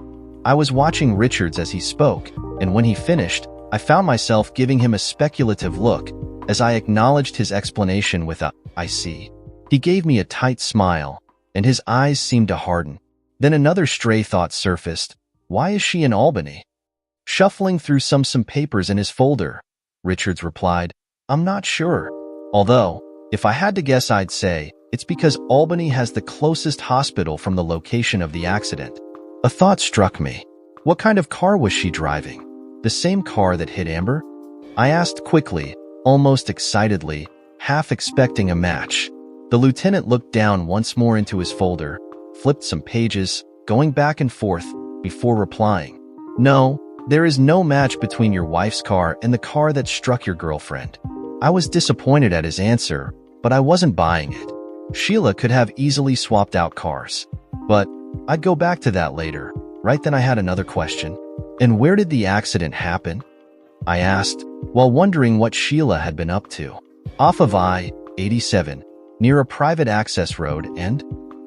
I was watching Richards as he spoke, and when he finished, I found myself giving him a speculative look as I acknowledged his explanation with a, "I see." He gave me a tight smile, and his eyes seemed to harden. Then another stray thought surfaced. Why is she in Albany? Shuffling through some papers in his folder, Richards replied, "I'm not sure. Although, if I had to guess, I'd say it's because Albany has the closest hospital from the location of the accident." A thought struck me. What kind of car was she driving? The same car that hit Amber? I asked quickly, almost excitedly, half expecting a match. The lieutenant looked down once more into his folder, flipped some pages, going back and forth, before replying, "No, there is no match between your wife's car and the car that struck your girlfriend." I was disappointed at his answer, but I wasn't buying it. Sheila could have easily swapped out cars. But I'd go back to that later. Right then I had another question. "And where did the accident happen?" I asked, while wondering what Sheila had been up to. "Off of I-87, near a private access road and—"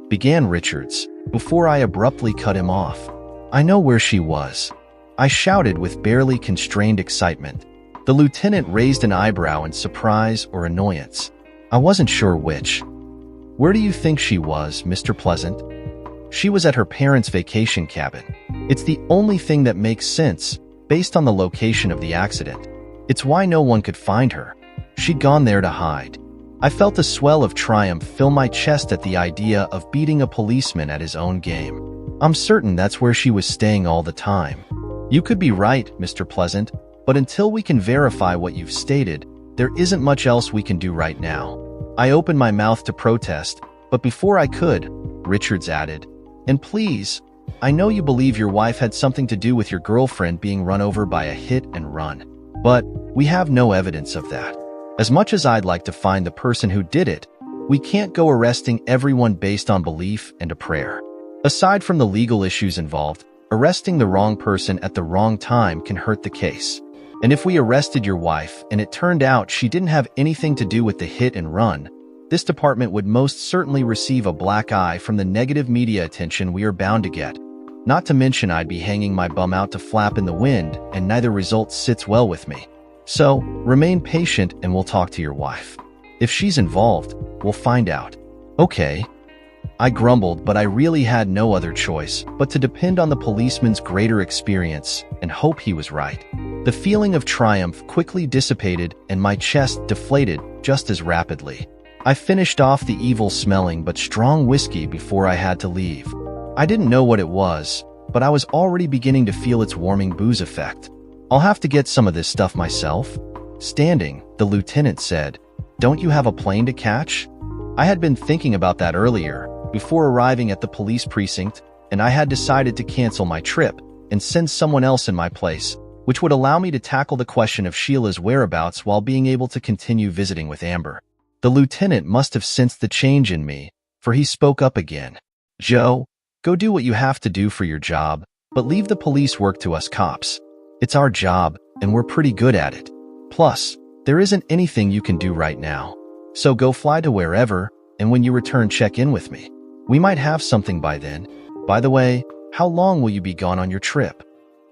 began Richards, before I abruptly cut him off. "I know where she was," I shouted with barely constrained excitement. The lieutenant raised an eyebrow in surprise or annoyance. I wasn't sure which. "Where do you think she was, Mr. Pleasant?" "She was at her parents' vacation cabin. It's the only thing that makes sense, based on the location of the accident. It's why no one could find her. She'd gone there to hide." I felt a swell of triumph fill my chest at the idea of beating a policeman at his own game. "I'm certain that's where she was staying all the time." "You could be right, Mr. Pleasant, but until we can verify what you've stated, there isn't much else we can do right now." I opened my mouth to protest, but before I could, Richards added, "And please, I know you believe your wife had something to do with your girlfriend being run over by a hit and run, but we have no evidence of that. As much as I'd like to find the person who did it, we can't go arresting everyone based on belief and a prayer. Aside from the legal issues involved, arresting the wrong person at the wrong time can hurt the case. And if we arrested your wife and it turned out she didn't have anything to do with the hit and run, this department would most certainly receive a black eye from the negative media attention we are bound to get. Not to mention I'd be hanging my bum out to flap in the wind, and neither result sits well with me. So, remain patient and we'll talk to your wife. If she's involved, we'll find out." "Okay." I grumbled, but I really had no other choice but to depend on the policeman's greater experience and hope he was right. The feeling of triumph quickly dissipated and my chest deflated just as rapidly. I finished off the evil-smelling but strong whiskey before I had to leave. I didn't know what it was, but I was already beginning to feel its warming booze effect. "I'll have to get some of this stuff myself." Standing, the lieutenant said, "Don't you have a plane to catch?" I had been thinking about that earlier, before arriving at the police precinct, and I had decided to cancel my trip and send someone else in my place, which would allow me to tackle the question of Sheila's whereabouts while being able to continue visiting with Amber. The lieutenant must have sensed the change in me, for he spoke up again. "Joe, go do what you have to do for your job, but leave the police work to us cops. It's our job, and we're pretty good at it. Plus, there isn't anything you can do right now. So go fly to wherever, and when you return, check in with me. We might have something by then. By the way, how long will you be gone on your trip?"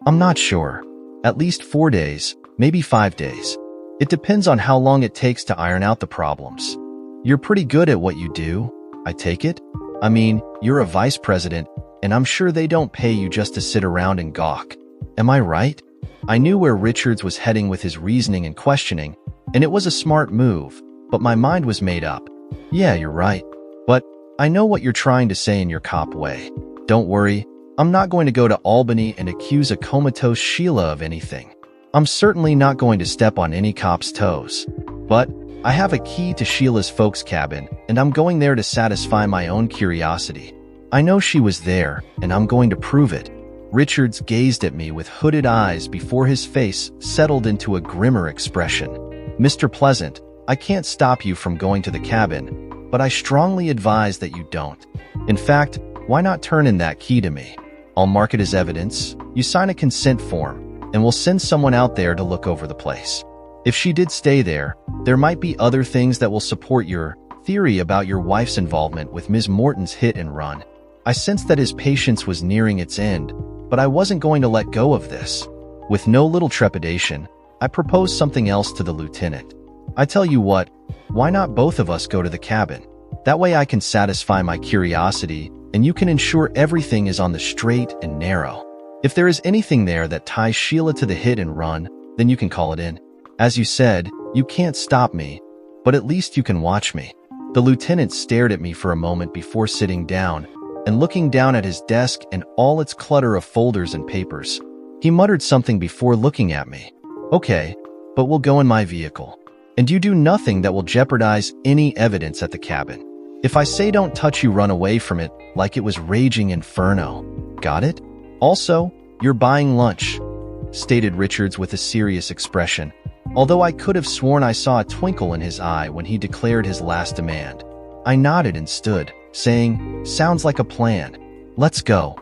"I'm not sure. At least 4 days, maybe 5 days. It depends on how long it takes to iron out the problems." "You're pretty good at what you do, I take it? I mean, you're a vice president, and I'm sure they don't pay you just to sit around and gawk. Am I right?" I knew where Richards was heading with his reasoning and questioning, and it was a smart move, but my mind was made up. "Yeah, you're right. But I know what you're trying to say in your cop way. Don't worry, I'm not going to go to Albany and accuse a comatose Sheila of anything. I'm certainly not going to step on any cop's toes. But I have a key to Sheila's folks' cabin, and I'm going there to satisfy my own curiosity. I know she was there, and I'm going to prove it." Richards gazed at me with hooded eyes before his face settled into a grimmer expression. "Mr. Pleasant, I can't stop you from going to the cabin, but I strongly advise that you don't. In fact, why not turn in that key to me? I'll mark it as evidence, you sign a consent form, and we'll send someone out there to look over the place. If she did stay there, there might be other things that will support your theory about your wife's involvement with Ms. Morton's hit and run." I sensed that his patience was nearing its end, but I wasn't going to let go of this. With no little trepidation, I proposed something else to the lieutenant. "I tell you what, why not both of us go to the cabin? That way I can satisfy my curiosity, and you can ensure everything is on the straight and narrow. If there is anything there that ties Sheila to the hit and run, then you can call it in. As you said, you can't stop me, but at least you can watch me." The lieutenant stared at me for a moment before sitting down and looking down at his desk and all its clutter of folders and papers. He muttered something before looking at me. "Okay, but we'll go in my vehicle. And you do nothing that will jeopardize any evidence at the cabin. If I say don't touch, you run away from it like it was raging inferno. Got it? Also, you're buying lunch," stated Richards with a serious expression, although I could have sworn I saw a twinkle in his eye when he declared his last demand. I nodded and stood, saying, "Sounds like a plan. Let's go.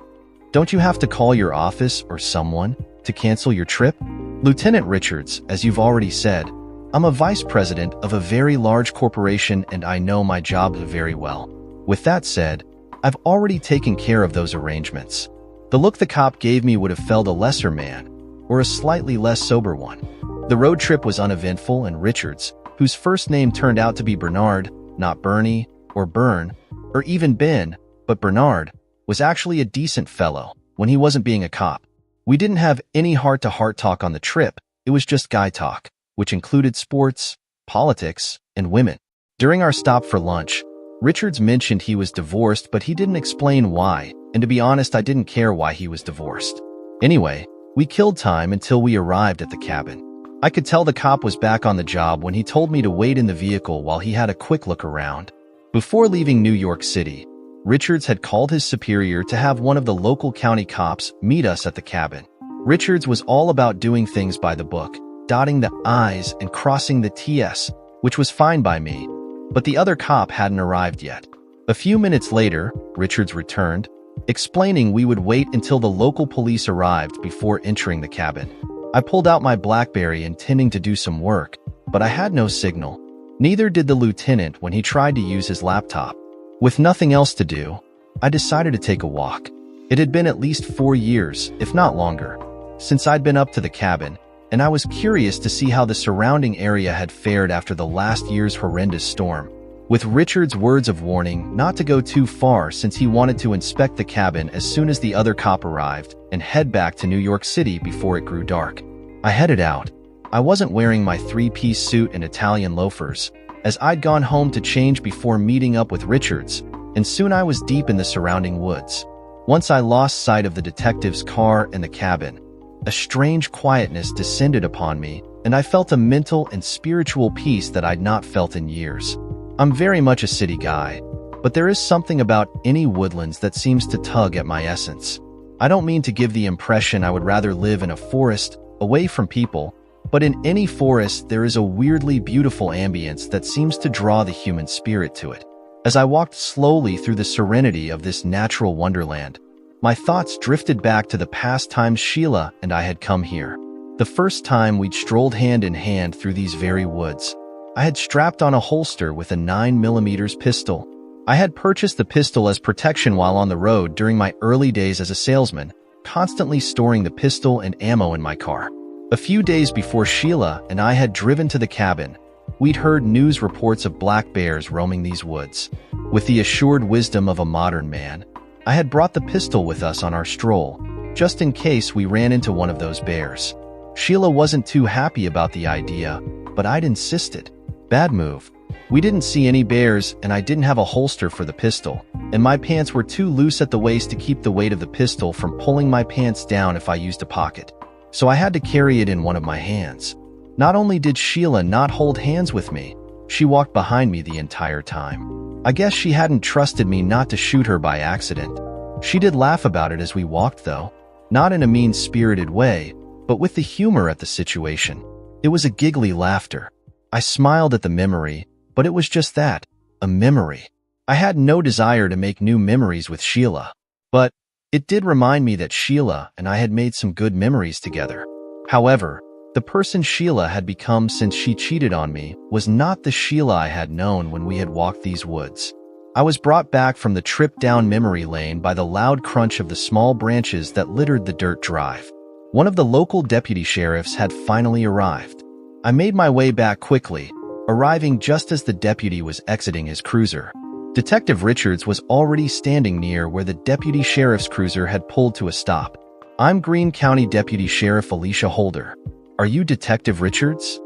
Don't you have to call your office or someone to cancel your trip?" "Lieutenant Richards, as you've already said, I'm a vice president of a very large corporation and I know my job very well. With that said, I've already taken care of those arrangements." The look the cop gave me would have felled a lesser man, or a slightly less sober one. The road trip was uneventful, and Richards, whose first name turned out to be Bernard, not Bernie, or Bern, or even Ben, but Bernard, was actually a decent fellow when he wasn't being a cop. We didn't have any heart-to-heart talk on the trip, it was just guy talk, which included sports, politics, and women. During our stop for lunch, Richards mentioned he was divorced, but he didn't explain why, and to be honest, I didn't care why he was divorced. Anyway, we killed time until we arrived at the cabin. I could tell the cop was back on the job when he told me to wait in the vehicle while he had a quick look around. Before leaving New York City, Richards had called his superior to have one of the local county cops meet us at the cabin. Richards was all about doing things by the book, dotting the I's and crossing the T's, which was fine by me, but the other cop hadn't arrived yet. A few minutes later, Richards returned, explaining we would wait until the local police arrived before entering the cabin. I pulled out my BlackBerry intending to do some work, but I had no signal. Neither did the lieutenant when he tried to use his laptop. With nothing else to do, I decided to take a walk. It had been at least 4 years, if not longer, since I'd been up to the cabin, and I was curious to see how the surrounding area had fared after the last year's horrendous storm. With Richard's words of warning not to go too far since he wanted to inspect the cabin as soon as the other cop arrived and head back to New York City before it grew dark, I headed out. I wasn't wearing my 3-piece suit and Italian loafers, as I'd gone home to change before meeting up with Richards, and soon I was deep in the surrounding woods. Once I lost sight of the detective's car and the cabin, a strange quietness descended upon me, and I felt a mental and spiritual peace that I'd not felt in years. I'm very much a city guy, but there is something about any woodlands that seems to tug at my essence. I don't mean to give the impression I would rather live in a forest, away from people, but in any forest there is a weirdly beautiful ambience that seems to draw the human spirit to it. As I walked slowly through the serenity of this natural wonderland, my thoughts drifted back to the past times Sheila and I had come here. The first time we'd strolled hand in hand through these very woods. I had strapped on a holster with a 9mm pistol. I had purchased the pistol as protection while on the road during my early days as a salesman, constantly storing the pistol and ammo in my car. A few days before Sheila and I had driven to the cabin, we'd heard news reports of black bears roaming these woods. With the assured wisdom of a modern man, I had brought the pistol with us on our stroll, just in case we ran into one of those bears. Sheila wasn't too happy about the idea, but I'd insisted. Bad move. We didn't see any bears, and I didn't have a holster for the pistol, and my pants were too loose at the waist to keep the weight of the pistol from pulling my pants down if I used a pocket. So I had to carry it in one of my hands. Not only did Sheila not hold hands with me, She walked behind me the entire time. I guess she hadn't trusted me not to shoot her by accident. She did laugh about it as we walked, though. Not in a mean-spirited way, but with the humor at the situation. It was a giggly laughter. I smiled at the memory, but it was just that, a memory. I had no desire to make new memories with Sheila. But it did remind me that Sheila and I had made some good memories together. However, the person Sheila had become since she cheated on me was not the Sheila I had known when we had walked these woods. I was brought back from the trip down memory lane by the loud crunch of the small branches that littered the dirt drive. One of the local deputy sheriffs had finally arrived. I made my way back quickly, arriving just as the deputy was exiting his cruiser. Detective Richards was already standing near where the deputy sheriff's cruiser had pulled to a stop. "I'm Greene County Deputy Sheriff Alicia Holder. Are you Detective Richards?"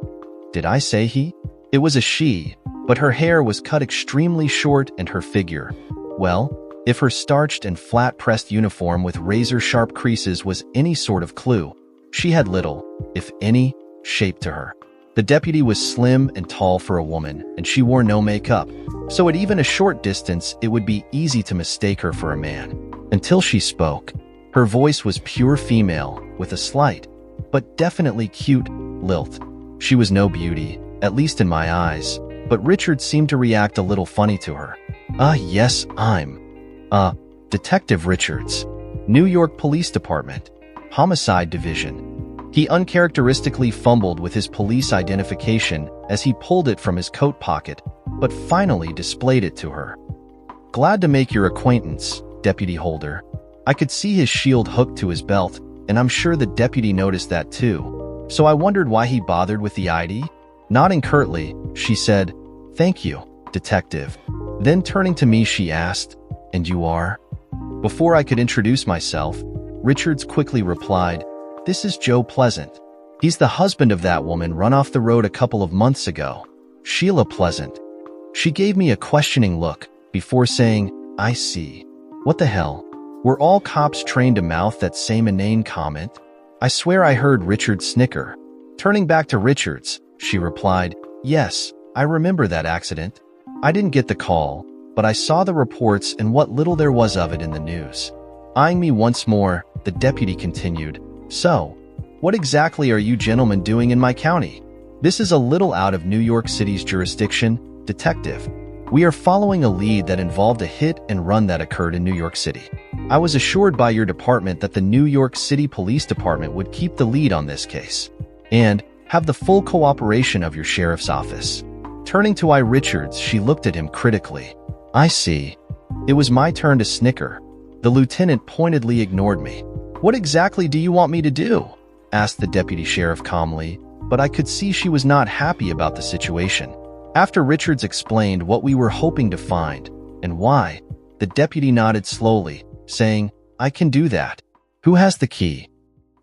Did I say he? It was a she, but her hair was cut extremely short and her figure, well, if her starched and flat-pressed uniform with razor-sharp creases was any sort of clue, she had little, if any, shape to her. The deputy was slim and tall for a woman, and she wore no makeup, so at even a short distance it would be easy to mistake her for a man. Until she spoke. Her voice was pure female, with a slight, but definitely cute, lilt. She was no beauty, at least in my eyes, but Richard seemed to react a little funny to her. Yes, I'm Detective Richards, New York Police Department, Homicide Division." He uncharacteristically fumbled with his police identification as he pulled it from his coat pocket, but finally displayed it to her. "Glad to make your acquaintance, Deputy Holder." I could see his shield hooked to his belt, and I'm sure the deputy noticed that too. So I wondered why he bothered with the ID. Nodding curtly, she said, "Thank you, Detective." Then turning to me, she asked, "And you are?" Before I could introduce myself, Richards quickly replied, "This is Joe Pleasant. He's the husband of that woman run off the road a couple of months ago, Sheila Pleasant." She gave me a questioning look before saying, "I see. What the hell? Were all cops trained to mouth that same inane comment?" I swear I heard Richards snicker. Turning back to Richards, she replied, "Yes, I remember that accident. I didn't get the call, but I saw the reports and what little there was of it in the news." Eyeing me once more, the deputy continued, "So, what exactly are you gentlemen doing in my county? This is a little out of New York City's jurisdiction, Detective. We are following a lead that involved a hit and run that occurred in New York City. I was assured by your department that the New York City Police Department would keep the lead on this case and have the full cooperation of your sheriff's office." Turning to Richards, she looked at him critically. "I see." It was my turn to snicker. The lieutenant pointedly ignored me. "What exactly do you want me to do?" asked the deputy sheriff calmly, but I could see she was not happy about the situation. After Richards explained what we were hoping to find and why, the deputy nodded slowly, saying, "I can do that. Who has the key?"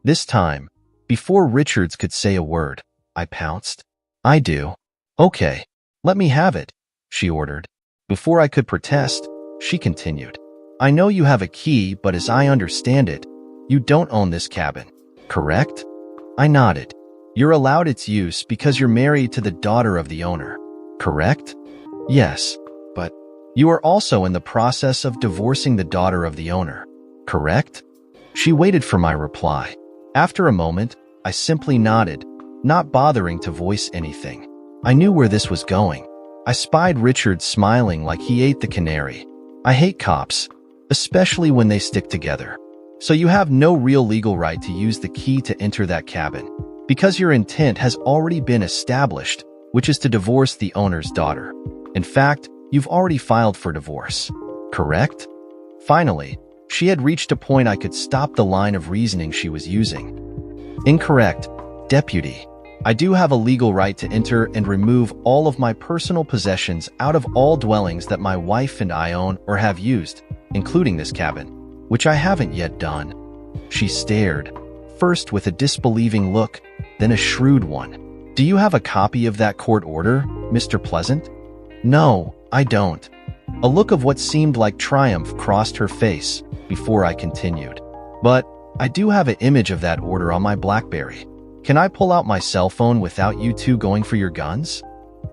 This time, before Richards could say a word, I pounced. "I do." "Okay, let me have it," she ordered. Before I could protest, she continued, "I know you have a key, but as I understand it, you don't own this cabin, correct?" I nodded. "You're allowed its use because you're married to the daughter of the owner, correct?" "Yes, but you are also in the process of divorcing the daughter of the owner, correct?" She waited for my reply. After a moment, I simply nodded, not bothering to voice anything. I knew where this was going. I spied Richard smiling like he ate the canary. "I hate cops, especially when they stick together. So you have no real legal right to use the key to enter that cabin, because your intent has already been established, which is to divorce the owner's daughter. In fact, you've already filed for divorce, correct?" Finally, she had reached a point I could stop the line of reasoning she was using. "Incorrect, Deputy. I do have a legal right to enter and remove all of my personal possessions out of all dwellings that my wife and I own or have used, including this cabin, which I haven't yet done." She stared, first with a disbelieving look, then a shrewd one. "Do you have a copy of that court order, Mr. Pleasant?" "No, I don't." A look of what seemed like triumph crossed her face before I continued. "But I do have an image of that order on my BlackBerry. Can I pull out my cell phone without you two going for your guns?"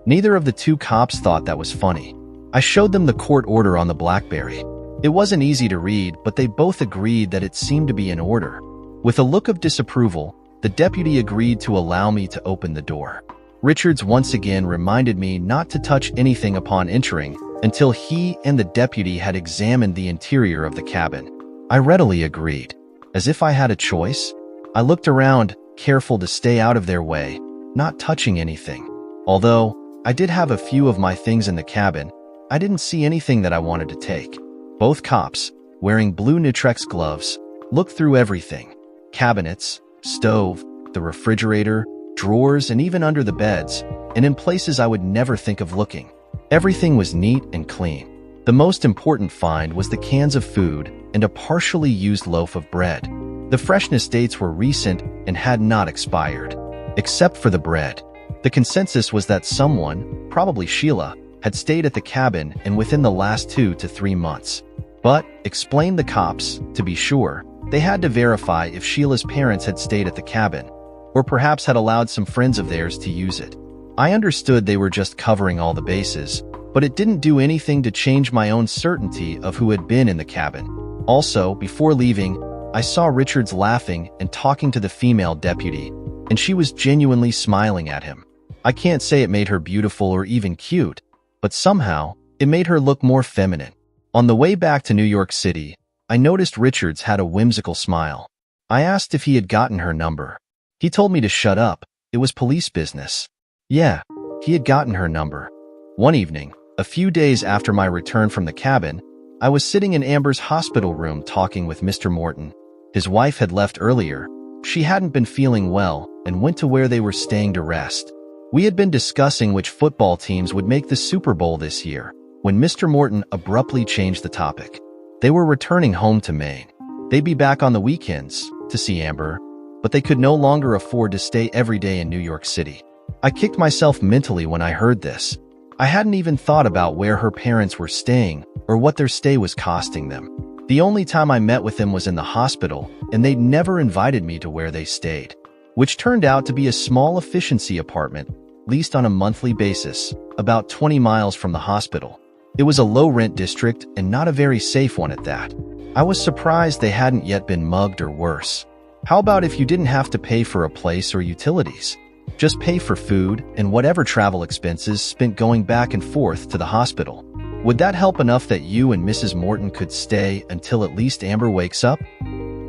Neither of the two cops thought that was funny. I showed them the court order on the BlackBerry. It wasn't easy to read, but they both agreed that it seemed to be in order. With a look of disapproval, the deputy agreed to allow me to open the door. Richards once again reminded me not to touch anything upon entering until he and the deputy had examined the interior of the cabin. I readily agreed. As if I had a choice, I looked around, careful to stay out of their way, not touching anything. Although I did have a few of my things in the cabin, I didn't see anything that I wanted to take. Both cops, wearing blue Nitrex gloves, looked through everything. Cabinets, stove, the refrigerator, drawers, and even under the beds, and in places I would never think of looking. Everything was neat and clean. The most important find was the cans of food and a partially used loaf of bread. The freshness dates were recent and had not expired. Except for the bread. The consensus was that someone, probably Sheila, had stayed at the cabin and within the last 2 to 3 months. But, explained the cops, to be sure, they had to verify if Sheila's parents had stayed at the cabin, or perhaps had allowed some friends of theirs to use it. I understood they were just covering all the bases, but it didn't do anything to change my own certainty of who had been in the cabin. Also, before leaving, I saw Richards laughing and talking to the female deputy, and she was genuinely smiling at him. I can't say it made her beautiful or even cute, but somehow, it made her look more feminine. On the way back to New York City, I noticed Richards had a whimsical smile. I asked if he had gotten her number. He told me to shut up, it was police business. Yeah, he had gotten her number. One evening, a few days after my return from the cabin, I was sitting in Amber's hospital room talking with Mr. Morton. His wife had left earlier. She hadn't been feeling well and went to where they were staying to rest. We had been discussing which football teams would make the Super Bowl this year, when Mr. Morton abruptly changed the topic. They were returning home to Maine. They'd be back on the weekends to see Amber, but they could no longer afford to stay every day in New York City. I kicked myself mentally when I heard this. I hadn't even thought about where her parents were staying or what their stay was costing them. The only time I met with them was in the hospital, and they'd never invited me to where they stayed, which turned out to be a small efficiency apartment, leased on a monthly basis, about 20 miles from the hospital. It was a low-rent district and not a very safe one at that. I was surprised they hadn't yet been mugged or worse. How about if you didn't have to pay for a place or utilities? Just pay for food and whatever travel expenses spent going back and forth to the hospital. Would that help enough that you and Mrs. Morton could stay until at least Amber wakes up?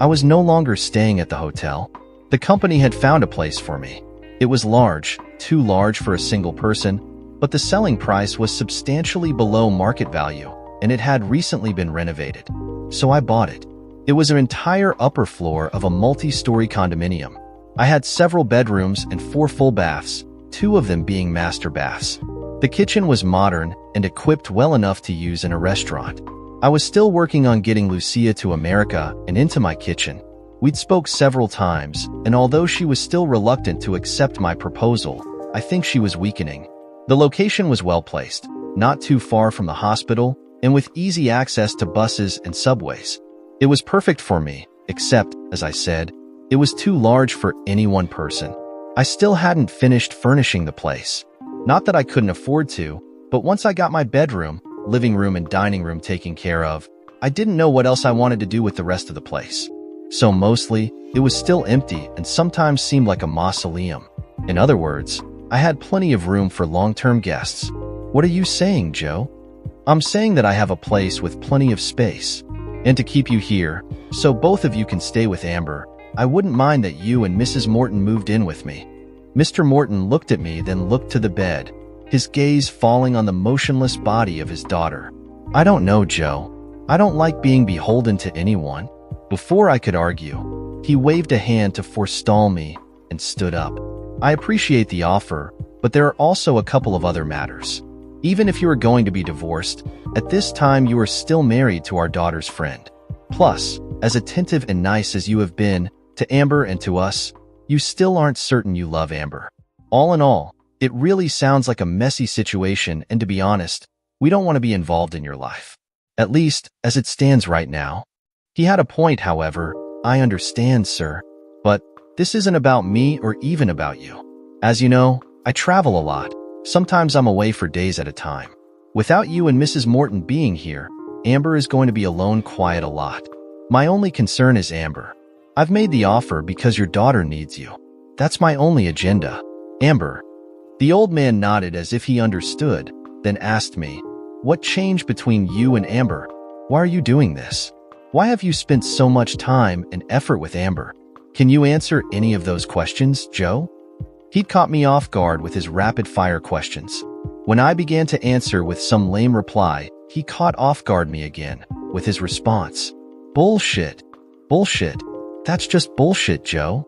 I was no longer staying at the hotel. The company had found a place for me. It was large, too large for a single person, but the selling price was substantially below market value, and it had recently been renovated. So I bought it. It was an entire upper floor of a multi-story condominium. I had several bedrooms and 4 full baths, 2 of them being master baths. The kitchen was modern and equipped well enough to use in a restaurant. I was still working on getting Lucia to America and into my kitchen. We'd spoke several times, and although she was still reluctant to accept my proposal, I think she was weakening. The location was well placed, not too far from the hospital, and with easy access to buses and subways. It was perfect for me, except, as I said, it was too large for any one person. I still hadn't finished furnishing the place. Not that I couldn't afford to, but once I got my bedroom, living room, and dining room taken care of, I didn't know what else I wanted to do with the rest of the place. So mostly, it was still empty and sometimes seemed like a mausoleum. In other words, I had plenty of room for long-term guests. What are you saying, Joe? I'm saying that I have a place with plenty of space. And to keep you here, so both of you can stay with Amber, I wouldn't mind that you and Mrs. Morton moved in with me. Mr. Morton looked at me, then looked to the bed, his gaze falling on the motionless body of his daughter. I don't know, Joe. I don't like being beholden to anyone. Before I could argue, he waved a hand to forestall me and stood up. I appreciate the offer, but there are also a couple of other matters. Even if you are going to be divorced, at this time you are still married to our daughter's friend. Plus, as attentive and nice as you have been to Amber and to us, you still aren't certain you love Amber. All in all, it really sounds like a messy situation, and to be honest, we don't want to be involved in your life. At least, as it stands right now. He had a point, however. I understand, sir. But this isn't about me or even about you. As you know, I travel a lot. Sometimes I'm away for days at a time. Without you and Mrs. Morton being here, Amber is going to be alone quiet a lot. My only concern is Amber. I've made the offer because your daughter needs you. That's my only agenda. Amber." The old man nodded as if he understood, then asked me, "What changed between you and Amber? Why are you doing this? Why have you spent so much time and effort with Amber? Can you answer any of those questions, Joe?" He'd caught me off guard with his rapid-fire questions. When I began to answer with some lame reply, he caught off guard me again with his response. "Bullshit. Bullshit. That's just bullshit, Joe."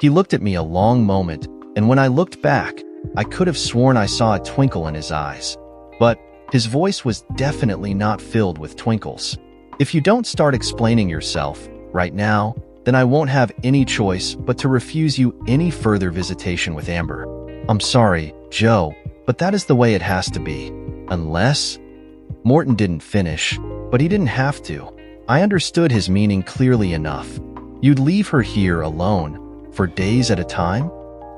He looked at me a long moment, and when I looked back, I could have sworn I saw a twinkle in his eyes. But his voice was definitely not filled with twinkles. "If you don't start explaining yourself right now, then I won't have any choice but to refuse you any further visitation with Amber. I'm sorry, Joe, but that is the way it has to be. Unless—" Morton didn't finish, but he didn't have to. I understood his meaning clearly enough. "You'd leave her here alone for days at a time?"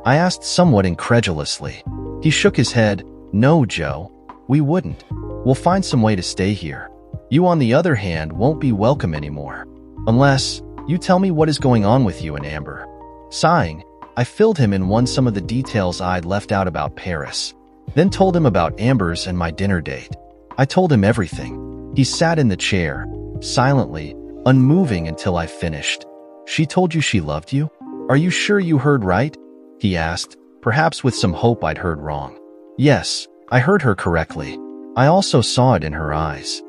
I asked somewhat incredulously. He shook his head. "No, Joe, we wouldn't. We'll find some way to stay here. You, on the other hand, won't be welcome anymore. Unless you tell me what is going on with you and Amber." Sighing, I filled him in some of the details I'd left out about Paris, then told him about Amber's and my dinner date. I told him everything. He sat in the chair, silently, unmoving until I finished. "She told you she loved you? Are you sure you heard right?" he asked, perhaps with some hope I'd heard wrong. "Yes, I heard her correctly. I also saw it in her eyes."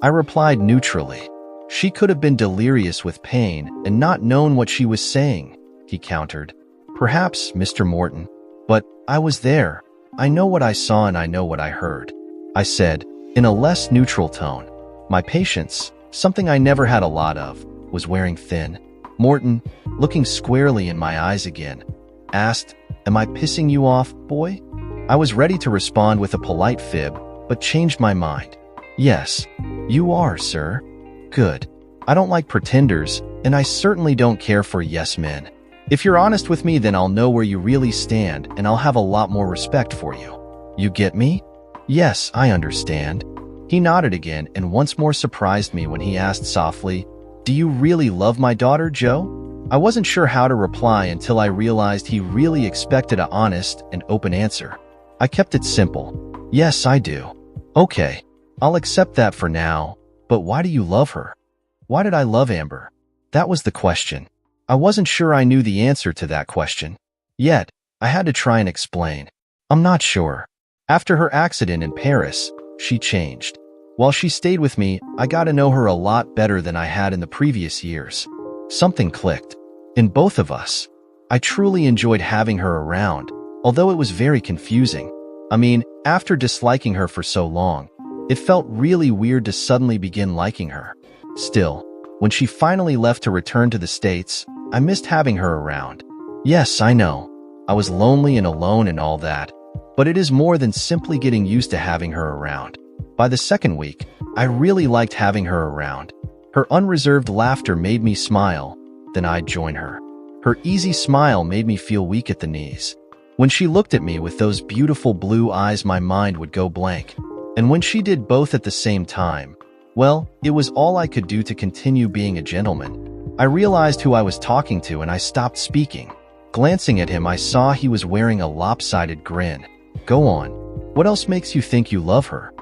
I replied neutrally. "She could have been delirious with pain and not known what she was saying," he countered. "Perhaps, Mr. Morton. But I was there. I know what I saw and I know what I heard," I said, in a less neutral tone. My patience, something I never had a lot of, was wearing thin. Morton, looking squarely in my eyes again, asked, "Am I pissing you off, boy?" I was ready to respond with a polite fib, but changed my mind. "Yes, you are, sir." "Good. I don't like pretenders, and I certainly don't care for yes men. If you're honest with me, then I'll know where you really stand, and I'll have a lot more respect for you. You get me?" "Yes, I understand." He nodded again and once more surprised me when he asked softly, "Do you really love my daughter, Joe?" I wasn't sure how to reply until I realized he really expected an honest and open answer. I kept it simple. "Yes, I do." "Okay, I'll accept that for now, but why do you love her?" Why did I love Amber? That was the question. I wasn't sure I knew the answer to that question. Yet, I had to try and explain. "I'm not sure. After her accident in Paris, she changed. While she stayed with me, I got to know her a lot better than I had in the previous years. Something clicked. In both of us. I truly enjoyed having her around, although it was very confusing. I mean, after disliking her for so long, it felt really weird to suddenly begin liking her. Still, when she finally left to return to the States, I missed having her around. Yes, I know. I was lonely and alone and all that, but it is more than simply getting used to having her around. By the second week, I really liked having her around. Her unreserved laughter made me smile, then I'd join her. Her easy smile made me feel weak at the knees. When she looked at me with those beautiful blue eyes, my mind would go blank. And when she did both at the same time, well, it was all I could do to continue being a gentleman. I realized who I was talking to and I stopped speaking. Glancing at him, I saw he was wearing a lopsided grin. "Go on. What else makes you think you love her?"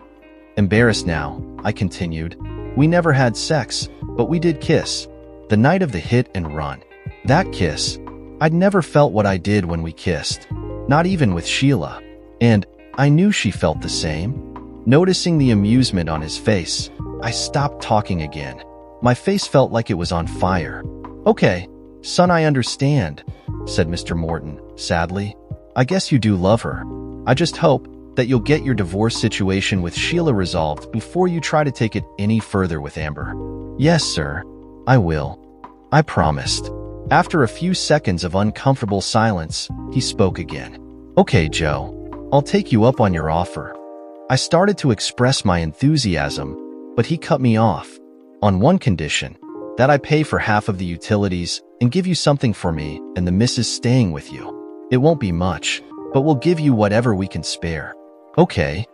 Embarrassed now, I continued. "We never had sex, but we did kiss. The night of the hit and run. That kiss. I'd never felt what I did when we kissed. Not even with Sheila. And I knew she felt the same." Noticing the amusement on his face, I stopped talking again. My face felt like it was on fire. "Okay, son, I understand," said Mr. Morton, sadly. "I guess you do love her. I just hope that you'll get your divorce situation with Sheila resolved before you try to take it any further with Amber." "Yes, sir. I will. I promised." After a few seconds of uncomfortable silence, he spoke again. "Okay, Joe, I'll take you up on your offer." I started to express my enthusiasm, but he cut me off. "On one condition, that I pay for half of the utilities and give you something for me and the missus staying with you. It won't be much, but we'll give you whatever we can spare. Okay.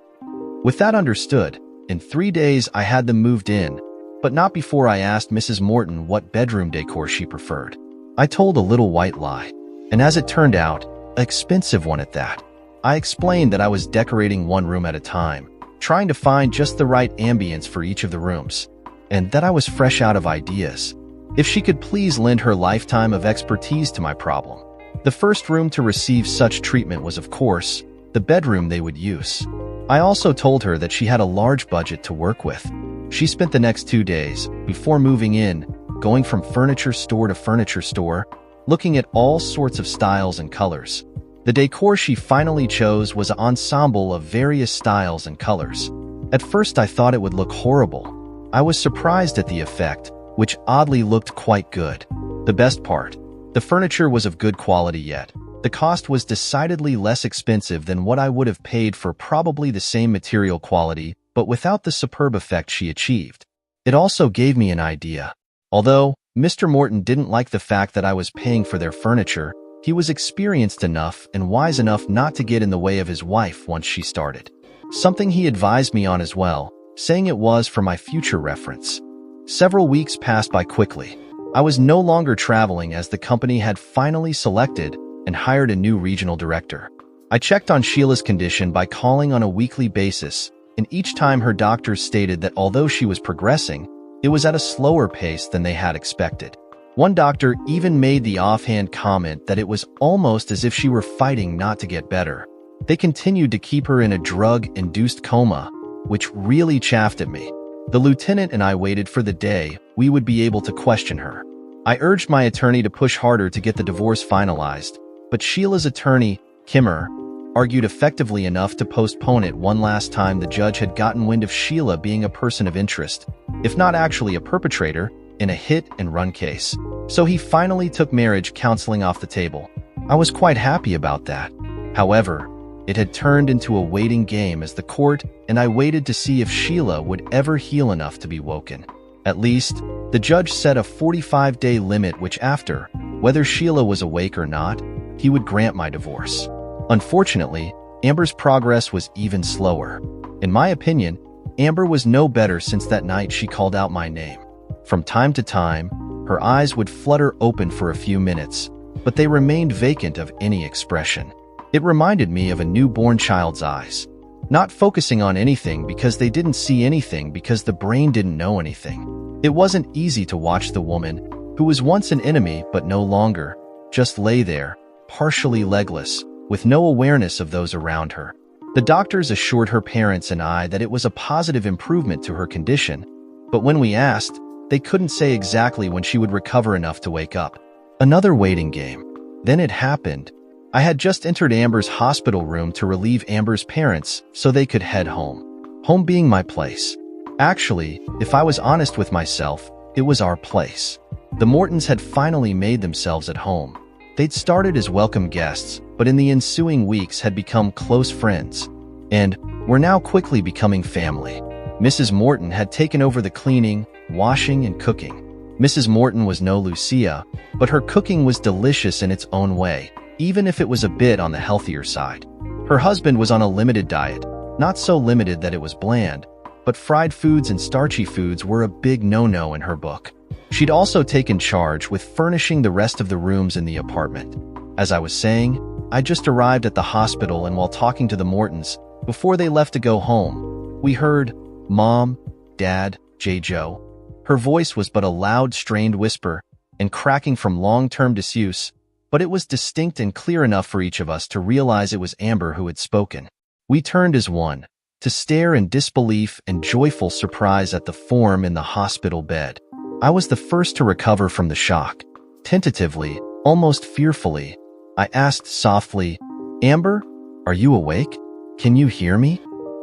With that understood, in 3 days I had them moved in, but not before I asked Mrs. Morton what bedroom decor she preferred. I told a little white lie, and as it turned out, an expensive one at that. I explained that I was decorating one room at a time, trying to find just the right ambience for each of the rooms, and that I was fresh out of ideas. If she could please lend her lifetime of expertise to my problem. The first room to receive such treatment was, of course, the bedroom they would use. I also told her that she had a large budget to work with. She spent the next 2 days, before moving in, going from furniture store to furniture store, looking at all sorts of styles and colors. The decor she finally chose was an ensemble of various styles and colors. At first I thought it would look horrible. I was surprised at the effect, which oddly looked quite good. The best part, the furniture was of good quality yet. The cost was decidedly less expensive than what I would have paid for probably the same material quality, but without the superb effect she achieved. It also gave me an idea. Although Mr. Morton didn't like the fact that I was paying for their furniture, he was experienced enough and wise enough not to get in the way of his wife once she started. Something he advised me on as well, saying it was for my future reference. Several weeks passed by quickly. I was no longer traveling as the company had finally selected and hired a new regional director. I checked on Sheila's condition by calling on a weekly basis, and each time her doctors stated that although she was progressing, it was at a slower pace than they had expected. One doctor even made the offhand comment that it was almost as if she were fighting not to get better. They continued to keep her in a drug-induced coma, which really chaffed at me. The lieutenant and I waited for the day we would be able to question her. I urged my attorney to push harder to get the divorce finalized, but Sheila's attorney, Kimmer, argued effectively enough to postpone it one last time. The judge had gotten wind of Sheila being a person of interest, if not actually a perpetrator, in a hit-and-run case. So he finally took marriage counseling off the table. I was quite happy about that. However, it had turned into a waiting game as the court and I waited to see if Sheila would ever heal enough to be woken. At least, the judge set a 45-day limit which after, whether Sheila was awake or not, he would grant my divorce. Unfortunately, Amber's progress was even slower. In my opinion, Amber was no better since that night she called out my name. From time to time, her eyes would flutter open for a few minutes, but they remained vacant of any expression. It reminded me of a newborn child's eyes, not focusing on anything because they didn't see anything because the brain didn't know anything. It wasn't easy to watch the woman, who was once an enemy but no longer, just lay there, partially legless, with no awareness of those around her. The doctors assured her parents and I that it was a positive improvement to her condition, but when we asked, they couldn't say exactly when she would recover enough to wake up. Another waiting game. Then it happened. I had just entered Amber's hospital room to relieve Amber's parents so they could head home. Home being my place. Actually, if I was honest with myself, it was our place. The Mortons had finally made themselves at home. They'd started as welcome guests, but in the ensuing weeks had become close friends, and were now quickly becoming family. Mrs. Morton had taken over the cleaning, washing, and cooking. Mrs. Morton was no Lucia, but her cooking was delicious in its own way, even if it was a bit on the healthier side. Her husband was on a limited diet, not so limited that it was bland, but fried foods and starchy foods were a big no-no in her book. She'd also taken charge with furnishing the rest of the rooms in the apartment. As I was saying, I just arrived at the hospital, and while talking to the Mortons, before they left to go home, we heard, "Mom, Dad, J-Joe." Her voice was but a loud, strained whisper, and cracking from long-term disuse, but it was distinct and clear enough for each of us to realize it was Amber who had spoken. We turned as one, to stare in disbelief and joyful surprise at the form in the hospital bed. I was the first to recover from the shock. Tentatively, almost fearfully, I asked softly, "Amber, are you awake? Can you hear me?"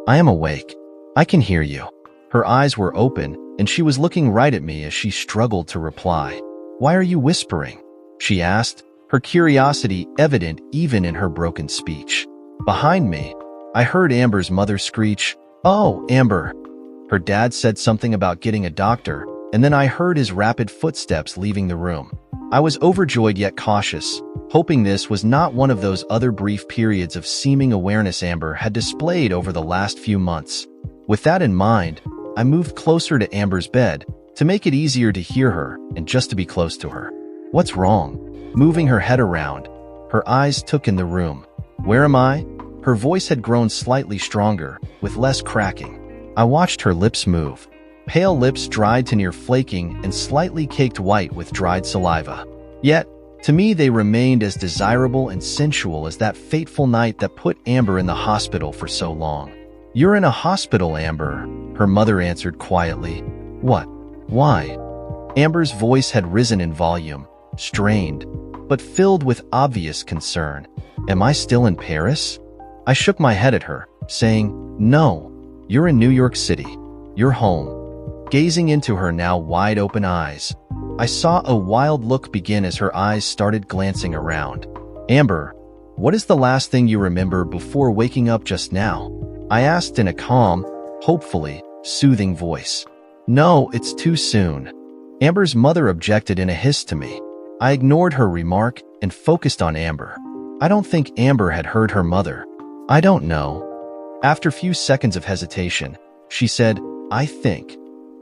"I am awake. I can hear you." Her eyes were open, and she was looking right at me as she struggled to reply. "Why are you whispering?" she asked, her curiosity evident even in her broken speech. Behind me, I heard Amber's mother screech, "Oh, Amber." Her dad said something about getting a doctor, and then I heard his rapid footsteps leaving the room. I was overjoyed yet cautious, hoping this was not one of those other brief periods of seeming awareness Amber had displayed over the last few months. With that in mind, I moved closer to Amber's bed to make it easier to hear her and just to be close to her. "What's wrong?" Moving her head around, her eyes took in the room. "Where am I?" Her voice had grown slightly stronger, with less cracking. I watched her lips move. Pale lips dried to near flaking and slightly caked white with dried saliva. Yet, to me they remained as desirable and sensual as that fateful night that put Amber in the hospital for so long. "You're in a hospital, Amber," her mother answered quietly. "What? Why?" Amber's voice had risen in volume, strained, but filled with obvious concern. "Am I still in Paris?" I shook my head at her, saying, "No, you're in New York City. You're home." Gazing into her now wide-open eyes, I saw a wild look begin as her eyes started glancing around. "Amber, what is the last thing you remember before waking up just now?" I asked in a calm, hopefully soothing voice. "No, it's too soon." Amber's mother objected in a hiss to me. I ignored her remark and focused on Amber. I don't think Amber had heard her mother. "I don't know." After a few seconds of hesitation, she said, "I think.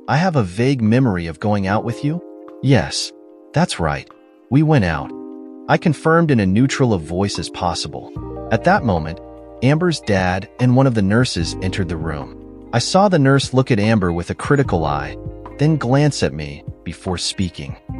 I have a vague memory of going out with you." "Yes, that's right. We went out." I confirmed in a neutral of voice as possible. At that moment, Amber's dad and one of the nurses entered the room. I saw the nurse look at Amber with a critical eye, then glance at me before speaking.